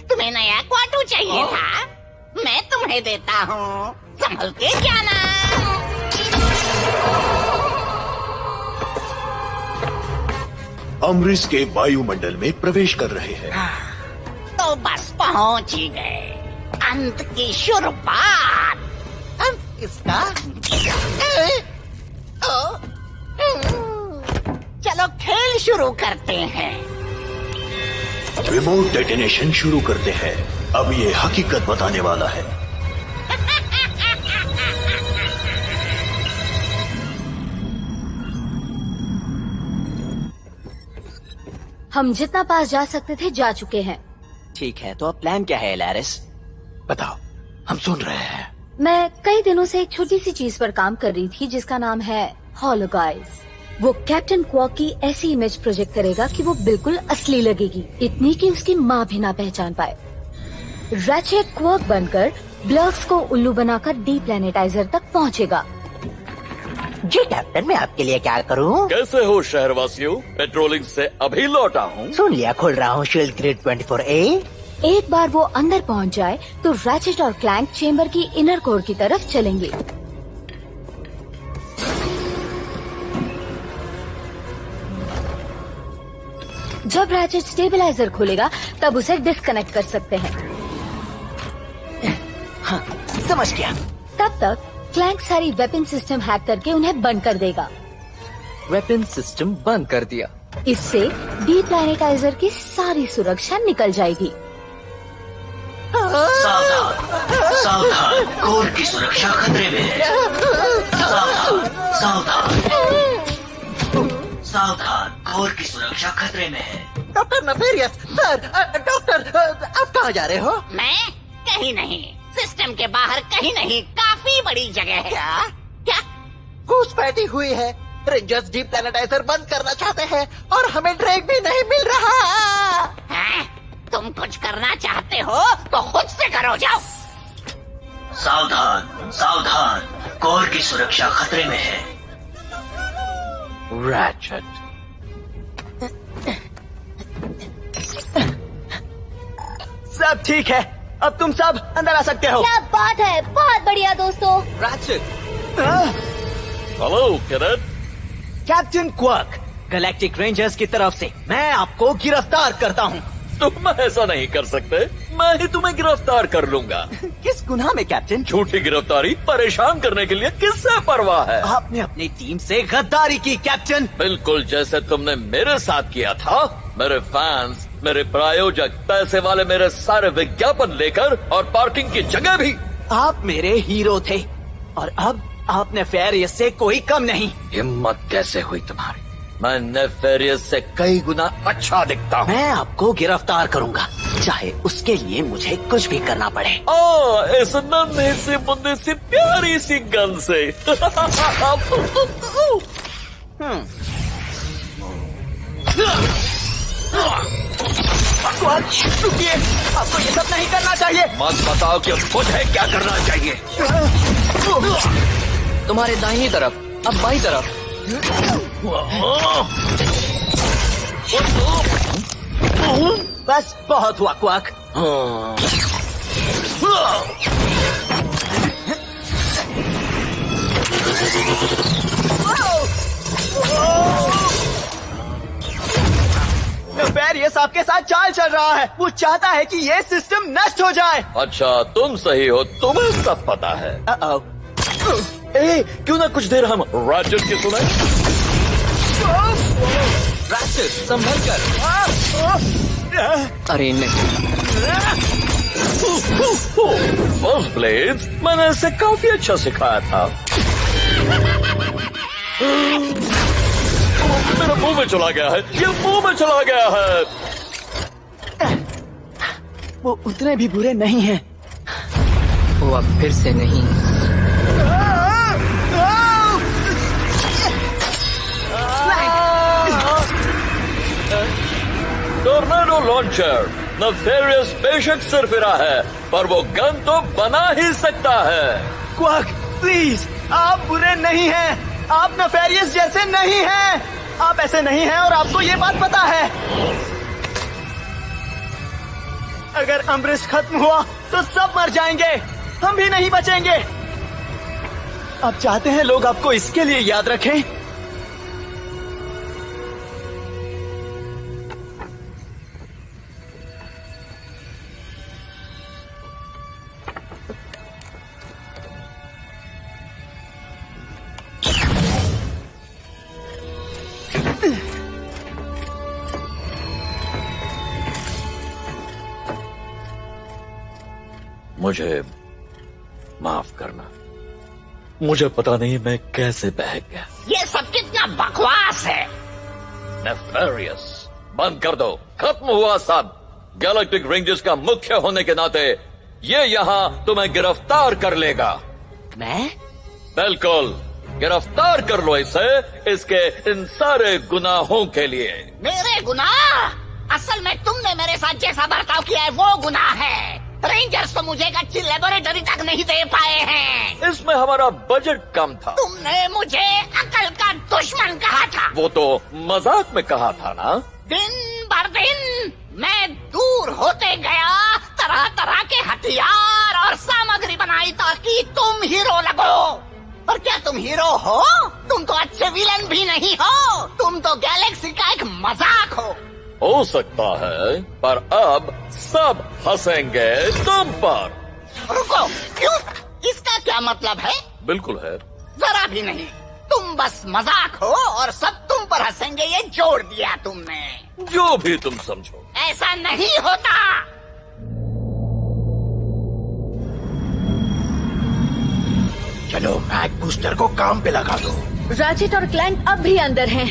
I: तुम्हें नया क्वार्टू चाहिए था? मैं तुम्हें देता हूँ, संभल के जाना।
D: अम्बरीश के वायुमंडल में प्रवेश कर रहे हैं।
I: तो बस पहुँच ही गए। अंत की शुरुआत। अंत किसका? चलो खेल शुरू करते हैं।
D: रिमोट डेटोनेशन शुरू करते हैं। अब ये हकीकत बताने वाला है।
K: हम जितना पास जा सकते थे जा चुके हैं।
B: ठीक है, तो अब प्लान क्या है एलारिस? बताओ, हम सुन रहे हैं।
K: मैं कई दिनों से एक छोटी सी चीज पर काम कर रही थी जिसका नाम है होलोगाइज। वो कैप्टन क्वार्क की ऐसी इमेज प्रोजेक्ट करेगा कि वो बिल्कुल असली लगेगी, इतनी कि उसकी माँ भी ना पहचान पाए। रैचेट क्वार्क बनकर ब्लर्क्स को उल्लू बनाकर डी प्लैनेटाइजर तक पहुँचेगा।
I: जी कैप्टन, मैं आपके लिए क्या करूं?
H: कैसे हो शहरवासियों? पेट्रोलिंग से अभी लौटा हूँ।
I: सुन लिया, खोल रहा हूँ शील्ड ग्रिड 24A।
K: एक बार वो अंदर पहुंच जाए तो रैचेट और क्लैंक चेम्बर की इनर कोर की तरफ चलेंगे। जब रैचेट स्टेबलाइजर खोलेगा तब उसे डिस्कनेक्ट कर सकते हैं।
B: हाँ, समझ गया।
K: तब तक क्लैंक सारी वेपन सिस्टम हैक करके उन्हें बंद कर देगा।
L: वेपन सिस्टम बंद कर दिया।
K: इससे डीप्लैनेटाइजर की सारी सुरक्षा निकल जाएगी।
M: सावधान सावधान, कोर की सुरक्षा खतरे में है। सावधान सावधान सावधान, कोर की सुरक्षा खतरे में है।
I: डॉक्टर नफेरियस सर, डॉक्टर आप कहाँ जा रहे हो?
Q: मैं कहीं नहीं, सिस्टम के बाहर कहीं नहीं, काफी बड़ी जगह है। क्या
I: घुसपैठी हुई है। रेंजर्स डीप्लैनेटाइजर बंद करना चाहते हैं और हमें ड्रैग भी नहीं मिल रहा।
Q: है? तुम कुछ करना चाहते हो तो खुद से करो, जाओ।
M: सावधान सावधान, कोर की सुरक्षा खतरे में है।
H: रैचेट,
R: सब ठीक है, अब तुम सब अंदर आ सकते हो।
K: क्या बात है, बहुत बढ़िया दोस्तों।
H: Hello cadet.
R: Captain quark, galactic rangers की तरफ से मैं आपको गिरफ्तार करता हूँ।
H: तुम ऐसा नहीं कर सकते, मैं ही तुम्हें गिरफ्तार कर लूंगा।
R: किस गुनाह में कैप्टन?
H: झूठी गिरफ्तारी, परेशान करने के लिए किससे परवाह है?
R: आपने अपनी टीम से गद्दारी की कैप्टन।
H: बिल्कुल जैसे तुमने मेरे साथ किया था। मेरे फैंस, मेरे प्रायोजक, पैसे वाले मेरे सारे विज्ञापन लेकर और पार्किंग की जगह भी।
R: आप मेरे हीरो थे और अब आप नेफेरियस से कोई कम नहीं।
H: हिम्मत कैसे हुई तुम्हारी? मैं नेफेरियस से कई गुना अच्छा दिखता हूँ।
R: मैं आपको गिरफ्तार करूंगा, चाहे उसके लिए मुझे कुछ भी करना पड़े।
H: इस नन्ही सी मुन्नी सी प्यारी सी गन से।
R: रुकिए, आपको ये सब नहीं करना चाहिए।
H: मत बताओ कि मुझे क्या करना चाहिए।
L: तुम्हारे दाहिनी तरफ, अब बाईं तरफ।
R: बस बहुत हुआ क्वाक। नेफेरियस आपके साथ चाल चल रहा है। वो चाहता है कि ये सिस्टम नष्ट हो जाए।
H: अच्छा, तुम सही हो, तुम्हें सब पता है। क्यों ना कुछ देर हम रैचेट की सुने।
L: रैचेट, संभल कर। अरे नहीं।
H: फर्स्ट ब्लेड्स, मैंने इसे काफी अच्छा सिखाया था। मेरे मुंह में चला गया है, ये मुंह में चला गया है।
R: वो उतने भी बुरे नहीं हैं।
L: वो अब फिर से नहीं।
H: टोर्नेडो लॉन्चर, नेफेरियस बेशक सिरफिरा है, पर वो गन तो बना ही सकता है।
R: क्वाक, प्लीज, आप बुरे नहीं हैं। आप नेफेरियस जैसे नहीं हैं। आप ऐसे नहीं हैं और आपको ये बात पता है। अगर अमृत खत्म हुआ तो सब मर जाएंगे, हम भी नहीं बचेंगे। आप चाहते हैं लोग आपको इसके लिए याद रखें?
H: मुझे माफ करना, मुझे पता नहीं मैं कैसे बहक गया।
Q: ये सब कितना बकवास है।
H: नेफेरियस, बंद कर दो, खत्म हुआ सब। गैलेक्टिक रेंजर्स का मुख्य होने के नाते ये यहाँ तुम्हें गिरफ्तार कर लेगा।
R: मैं?
H: बिल्कुल, गिरफ्तार कर लो इसे, इसके इन सारे गुनाहों के लिए।
Q: मेरे गुनाह? असल में तुमने मेरे साथ जैसा बर्ताव किया है वो गुनाह है। रेंजर्स तो मुझे एक अच्छी लेबोरेटरी तक नहीं दे पाए हैं।
H: इसमें हमारा बजट कम था।
Q: तुमने मुझे अकल का दुश्मन कहा था।
H: वो तो मजाक में कहा था ना।
Q: दिन भर दिन मैं दूर होते गया, तरह तरह के हथियार और सामग्री बनाई ताकि तुम हीरो लगो। और क्या तुम हीरो हो? तुम तो अच्छे विलन भी नहीं हो, तुम तो गैलेक्सी का एक मजाक
H: हो सकता है, पर अब सब हंसेंगे तुम पर।
Q: रुको, क्यों? इसका क्या मतलब है?
H: बिल्कुल है।
Q: जरा भी नहीं।
I: तुम बस मजाक हो और सब तुम पर हंसेंगे, ये जोड़ दिया तुमने।
H: जो भी तुम समझो।
I: ऐसा नहीं होता।
D: चलो मैक बूस्टर को काम पे लगा दो।
S: राचेट और क्लैंक अब भी अंदर हैं।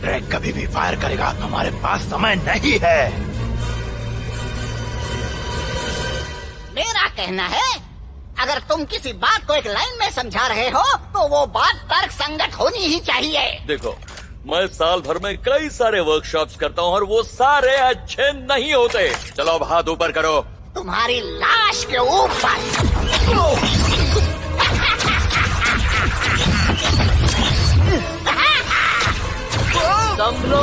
D: ड्रैग कभी भी फायर करेगा, हमारे पास समय नहीं है।
I: मेरा कहना है, अगर तुम किसी बात को एक लाइन में समझा रहे हो तो वो बात तर्क संगत होनी ही चाहिए।
H: देखो, मैं साल भर में कई सारे वर्कशॉप्स करता हूँ और वो सारे अच्छे नहीं होते। चलो अब हाथ ऊपर करो।
I: तुम्हारी लाश के ऊपर।
L: संभलो।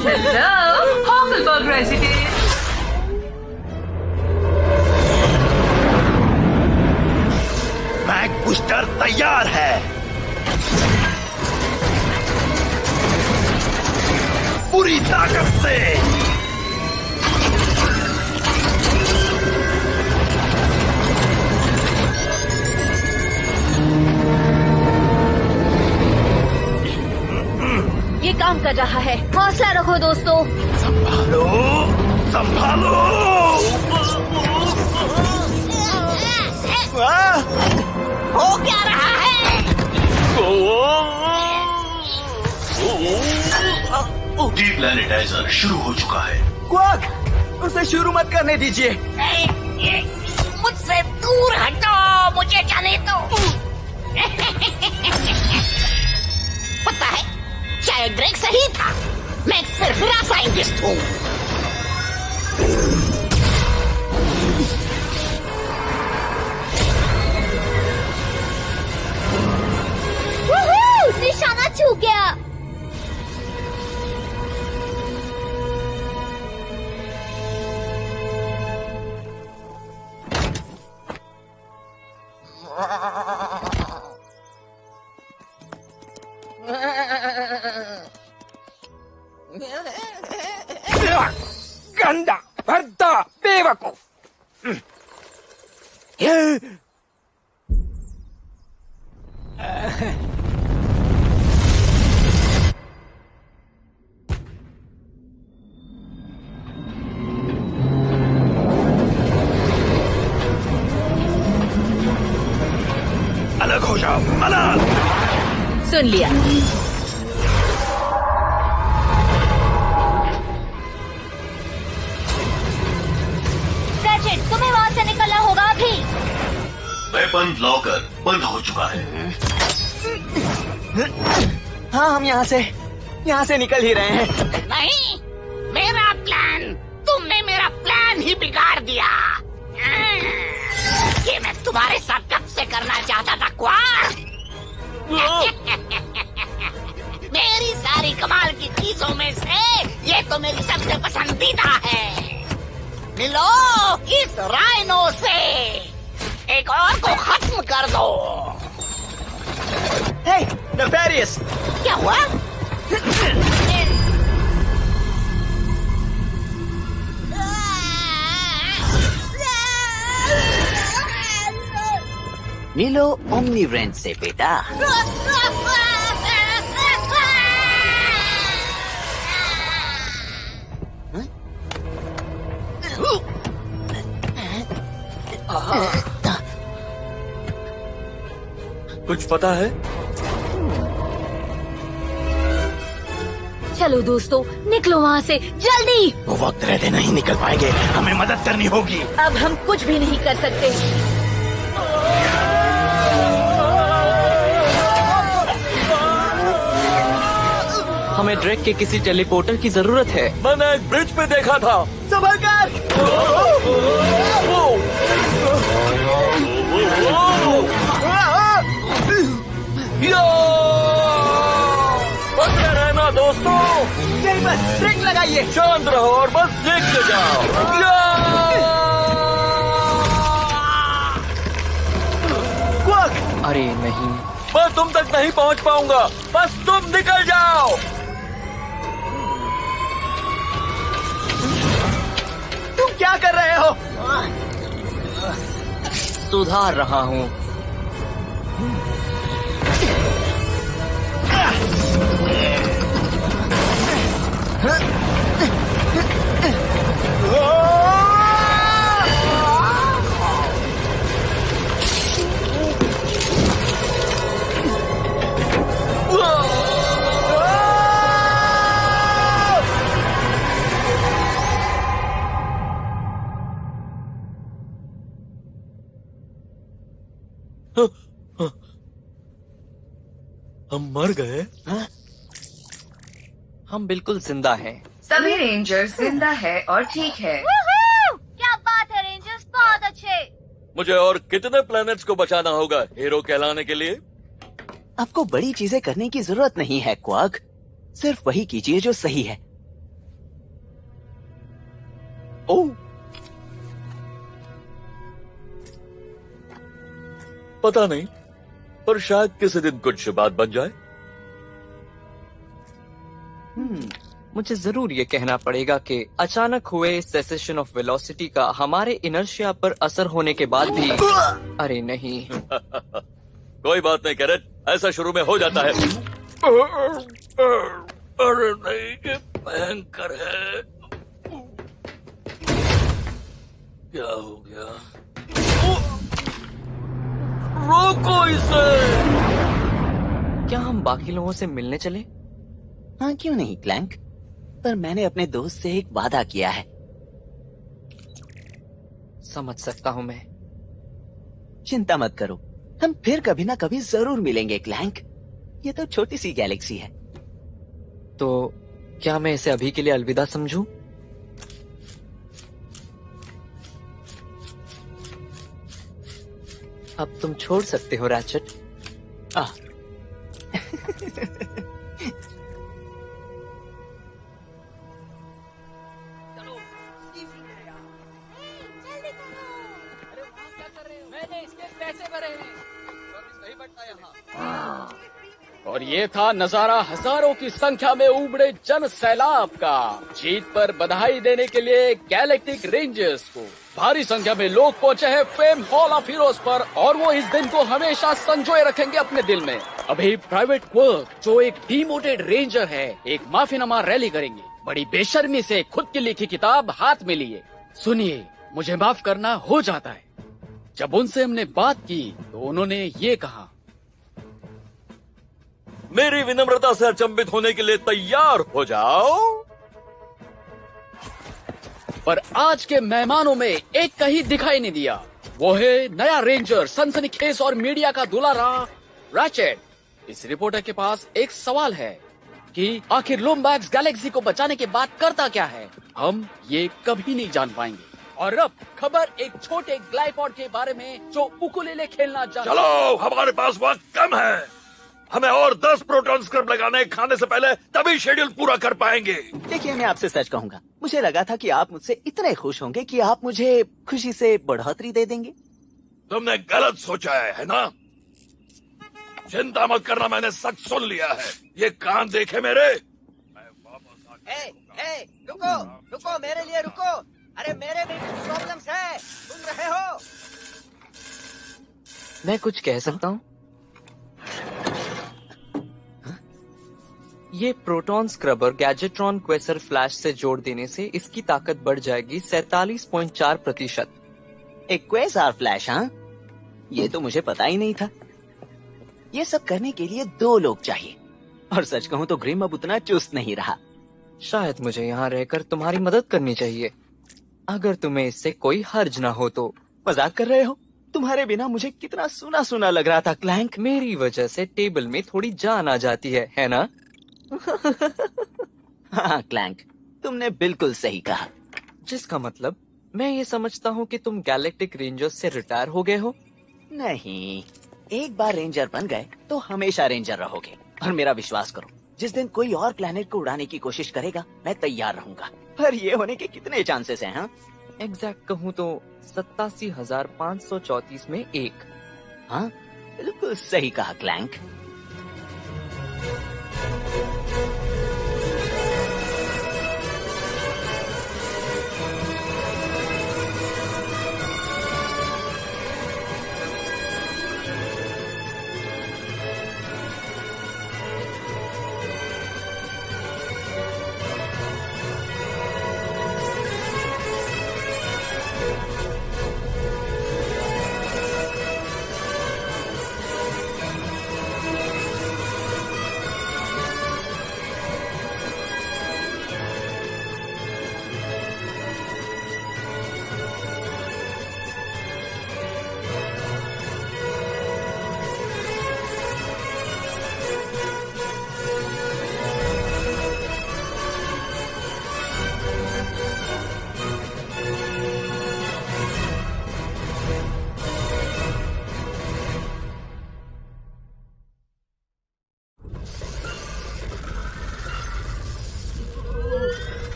E: Hello Hockelberg resident.
D: Mac booster तैयार है। पूरी ताकत से।
K: ये काम कर रहा है। हौसला रखो दोस्तों।
D: संभालो, संभालो।
I: हो क्या रहा है?
M: डीप्लैनेटाइजर शुरू हो चुका है।
R: क्वाक, उसे शुरू मत करने दीजिए।
I: मुझसे दूर हटो, मुझे जाने दो। पता है, शायद ग्रेग सही था। मैं सिर्फ साइंटिस्ट हूँ।
K: निशाना चूक गया।
A: गंदा भद्दा बेवकूफ।
D: अलग हो जाओ, अलग।
S: सुन लिया।
K: रैचेट, तुम्हें वहाँ से निकलना होगा अभी।
M: वेपन लॉकर बंद हो चुका है।
R: हाँ, हम यहाँ से निकल ही रहे हैं।
I: नहीं, मेरा प्लान, तुमने मेरा प्लान ही बिगाड़ दिया। ये मैं तुम्हारे साथ कब से करना चाहता था क्वार्क। मेरी सारी कमाल की चीजों में से ये तो मेरी सबसे पसंदीदा है। मिलो इस राइनो से, एक और को खत्म कर दो।
R: हे, नेफेरियस,
I: क्या हुआ?
B: मिलो ओमनी रेंज से बेटा।
H: कुछ पता है?
K: चलो दोस्तों, निकलो वहाँ से जल्दी।
D: वो वक्त रहते नहीं निकल पाएंगे, हमें मदद करनी होगी।
S: अब हम कुछ भी नहीं कर सकते।
L: हमें ड्रैग के किसी टेलीपोर्टर की जरूरत है।
H: मैंने एक ब्रिज पे देखा था।
R: संभल कर।
H: बचते रहना दोस्तों।
R: यही बस ब्रेक लगाइए।
H: शांत रहो और बस देखते जाओ।
R: क्वाक,
L: अरे नहीं।
H: मैं तुम तक नहीं पहुंच पाऊंगा, बस तुम निकल जाओ।
B: तुम क्या कर रहे हो?
L: सुधार रहा हूँ।
H: हम मर गए?
L: हम बिल्कुल जिंदा हैं।
N: सभी रेंजर्स जिंदा है और ठीक है।
K: क्या बात है रेंजर्स, बहुत अच्छे।
H: मुझे और कितने प्लैनेट्स को बचाना होगा हीरो कहलाने के लिए?
B: आपको बड़ी चीजें करने की जरूरत नहीं है क्वार्क, सिर्फ वही कीजिए जो सही है। ओह,
H: पता नहीं, पर शायद किसी दिन कुछ बात बन जाए।
L: मुझे जरूर ये कहना पड़ेगा कि अचानक हुए सेसेशन ऑफ वेलोसिटी का हमारे इनर्शिया पर असर होने के बाद भी अरे नहीं।
H: कोई बात नहीं कैरेट, ऐसा शुरू में हो जाता है। अरे नहीं, ये भयंकर है। क्या हो गया? रोको इसे।
L: क्या हम बाकी लोगों से मिलने चले?
B: हाँ क्यों नहीं क्लैंक, पर मैंने अपने दोस्त से एक वादा किया है।
L: समझ सकता हूँ मैं।
B: चिंता मत करो, हम फिर कभी ना कभी जरूर मिलेंगे क्लैंक। ये तो छोटी सी गैलेक्सी है।
L: तो क्या मैं इसे अभी के लिए अलविदा समझूं? अब तुम छोड़ सकते हो रैचेट।
P: मैंने इसके पैसे भरे हैं। नहीं बैठता यहाँ। और ये था नजारा हजारों की संख्या में उमड़े जन सैलाब का। जीत पर बधाई देने के लिए गैलेक्टिक रेंजर्स को भारी संख्या में लोग पहुंचे हैं फेम हॉल ऑफ हीरोज पर, और वो इस दिन को हमेशा संजोए रखेंगे अपने दिल में। अभी प्राइवेट क्वर्क, जो एक डिमोटेड रेंजर है, एक माफीनामा रैली करेंगे, बड़ी बेशर्मी से खुद की लिखी किताब हाथ में लिए। सुनिए, मुझे माफ करना हो जाता है। जब उनसे हमने बात की तो उन्होंने ये कहा,
H: मेरी विनम्रता से अचंभित होने के लिए तैयार हो जाओ।
P: पर आज के मेहमानों में एक कहीं दिखाई नहीं दिया। वो है नया रेंजर, सनसनीखेज और मीडिया का दुलारा रैचेट। इस रिपोर्टर के पास एक सवाल है कि आखिर लूमबैक्स गैलेक्सी को बचाने के बाद करता क्या है। हम ये कभी नहीं जान पाएंगे। और अब खबर एक छोटे ग्लाइपॉड के बारे में जो उकुलेले खेलना चाहता है।
H: चलो, हमारे पास वक्त कम है। हमें और 10 प्रोटॉन स्क्रब लगाने खाने से पहले तभी शेड्यूल पूरा कर पाएंगे।
B: देखिए, मैं आपसे सच कहूंगा, मुझे लगा था कि आप मुझसे इतने खुश होंगे कि आप मुझे खुशी से बढ़ोतरी दे देंगे।
H: तुमने गलत सोचा है ना? चिंता मत करना, मैंने सच सुन लिया है। ये कान देखे मेरे।
R: रुको रुको, मेरे लिए रुको। अरे मेरे भी कुछ प्रॉब्लम्स है, सुन रहे हो?
L: मैं कुछ कह सकता हूँ? ये प्रोटॉन स्क्रबर गैजेट्रॉन क्वेसर फ्लैश से जोड़ देने से इसकी ताकत बढ़ जाएगी 47.4%।
B: एक क्वेसर फ्लैश? हाँ, ये तो मुझे पता ही नहीं था। ये सब करने के लिए 2 लोग चाहिए, और सच कहूँ तो ग्रिम अब उतना चुस्त नहीं रहा।
L: शायद मुझे यहाँ रहकर तुम्हारी मदद करनी चाहिए, अगर तुम्हें इससे कोई हर्ज ना हो तो।
B: मजाक कर रहे हो? तुम्हारे बिना मुझे कितना सुना सुना लग रहा था क्लैंक।
L: मेरी वजह से टेबल में थोड़ी जान आ जाती है ना?
B: हाँ क्लैंक, तुमने बिल्कुल सही कहा।
L: जिसका मतलब मैं ये समझता हूँ कि तुम गैलेक्टिक रेंजर्स से रिटायर हो गए हो।
B: नहीं, एक बार रेंजर बन गए तो हमेशा रेंजर रहोगे। और मेरा विश्वास करो, जिस दिन कोई और प्लेनेट को उड़ाने की कोशिश करेगा, मैं तैयार रहूंगा। पर ये होने के कितने चांसेस हैं? हाँ,
L: एग्जैक्ट कहूँ तो 87,534 में 1।
B: हाँ, बिल्कुल सही कहा क्लैंक।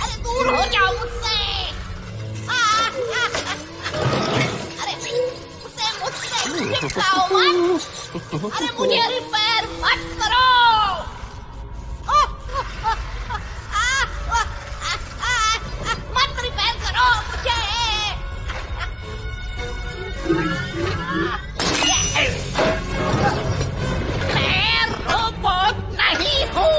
Q: अरे दूर हो जाओ मुझसे। अरे मुझसे चिपकाओ मत। अरे मुझे रिपेयर मत करो। मत रिपेयर करो मुझे। मैं रोबोट नहीं हूँ।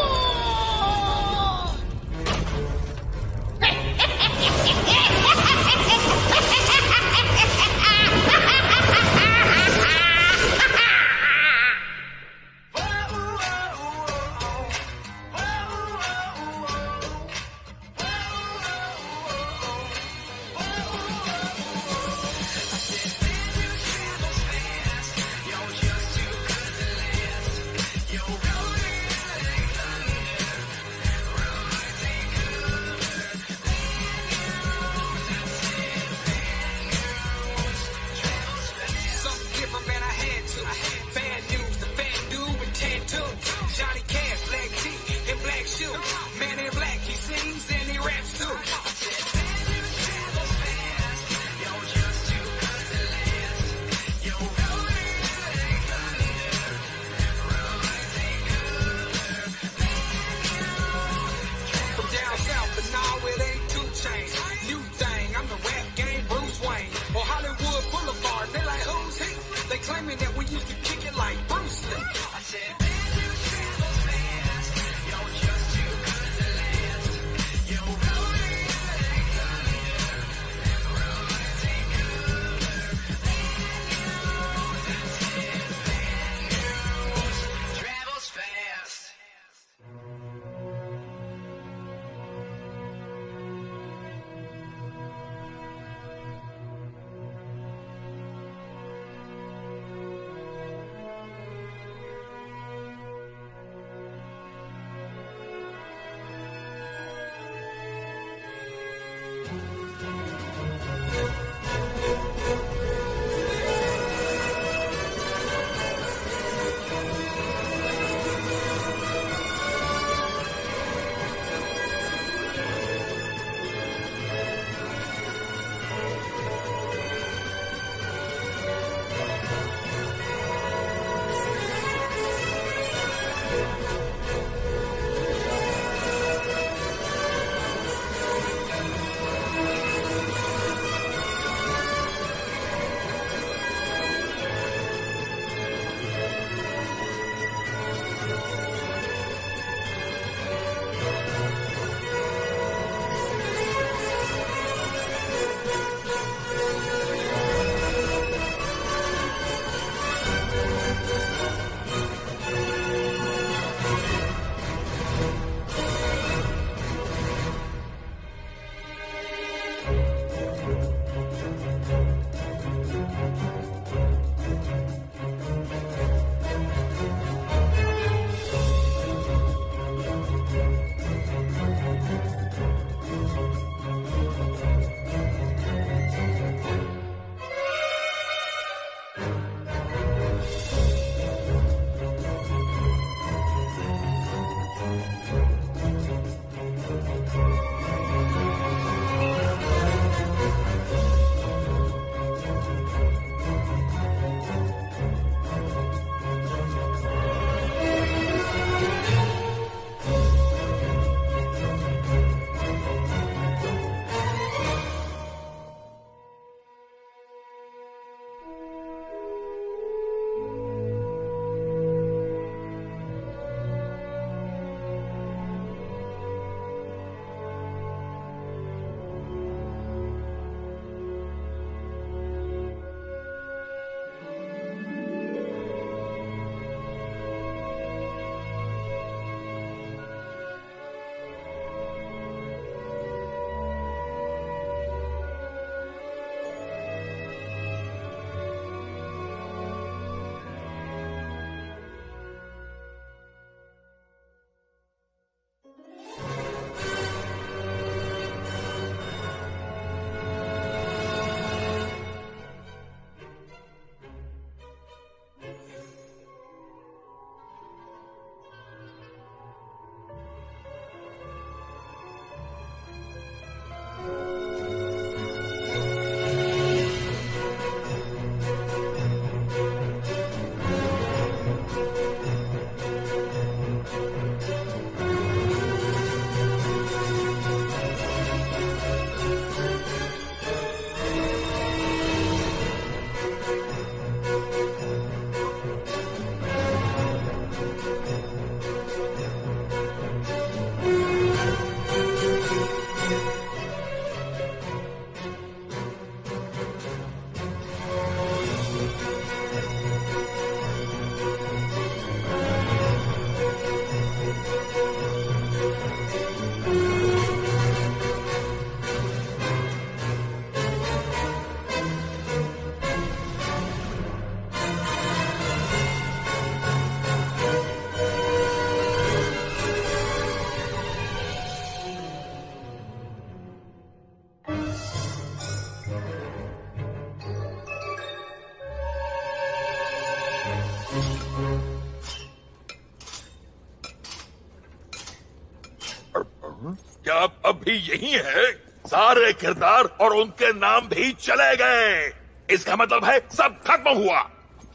D: भी यही है। सारे किरदार और उनके नाम भी चले गए। इसका मतलब है सब खत्म हुआ।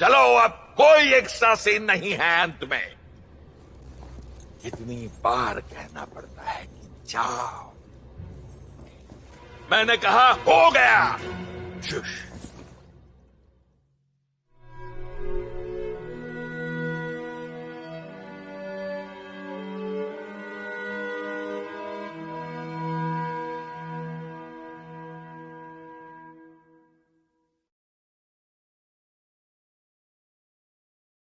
D: चलो अब कोई एक्स्ट्रा सीन नहीं है अंत में। कितनी बार कहना पड़ता है कि जाओ। मैंने कहा हो गया। शुश।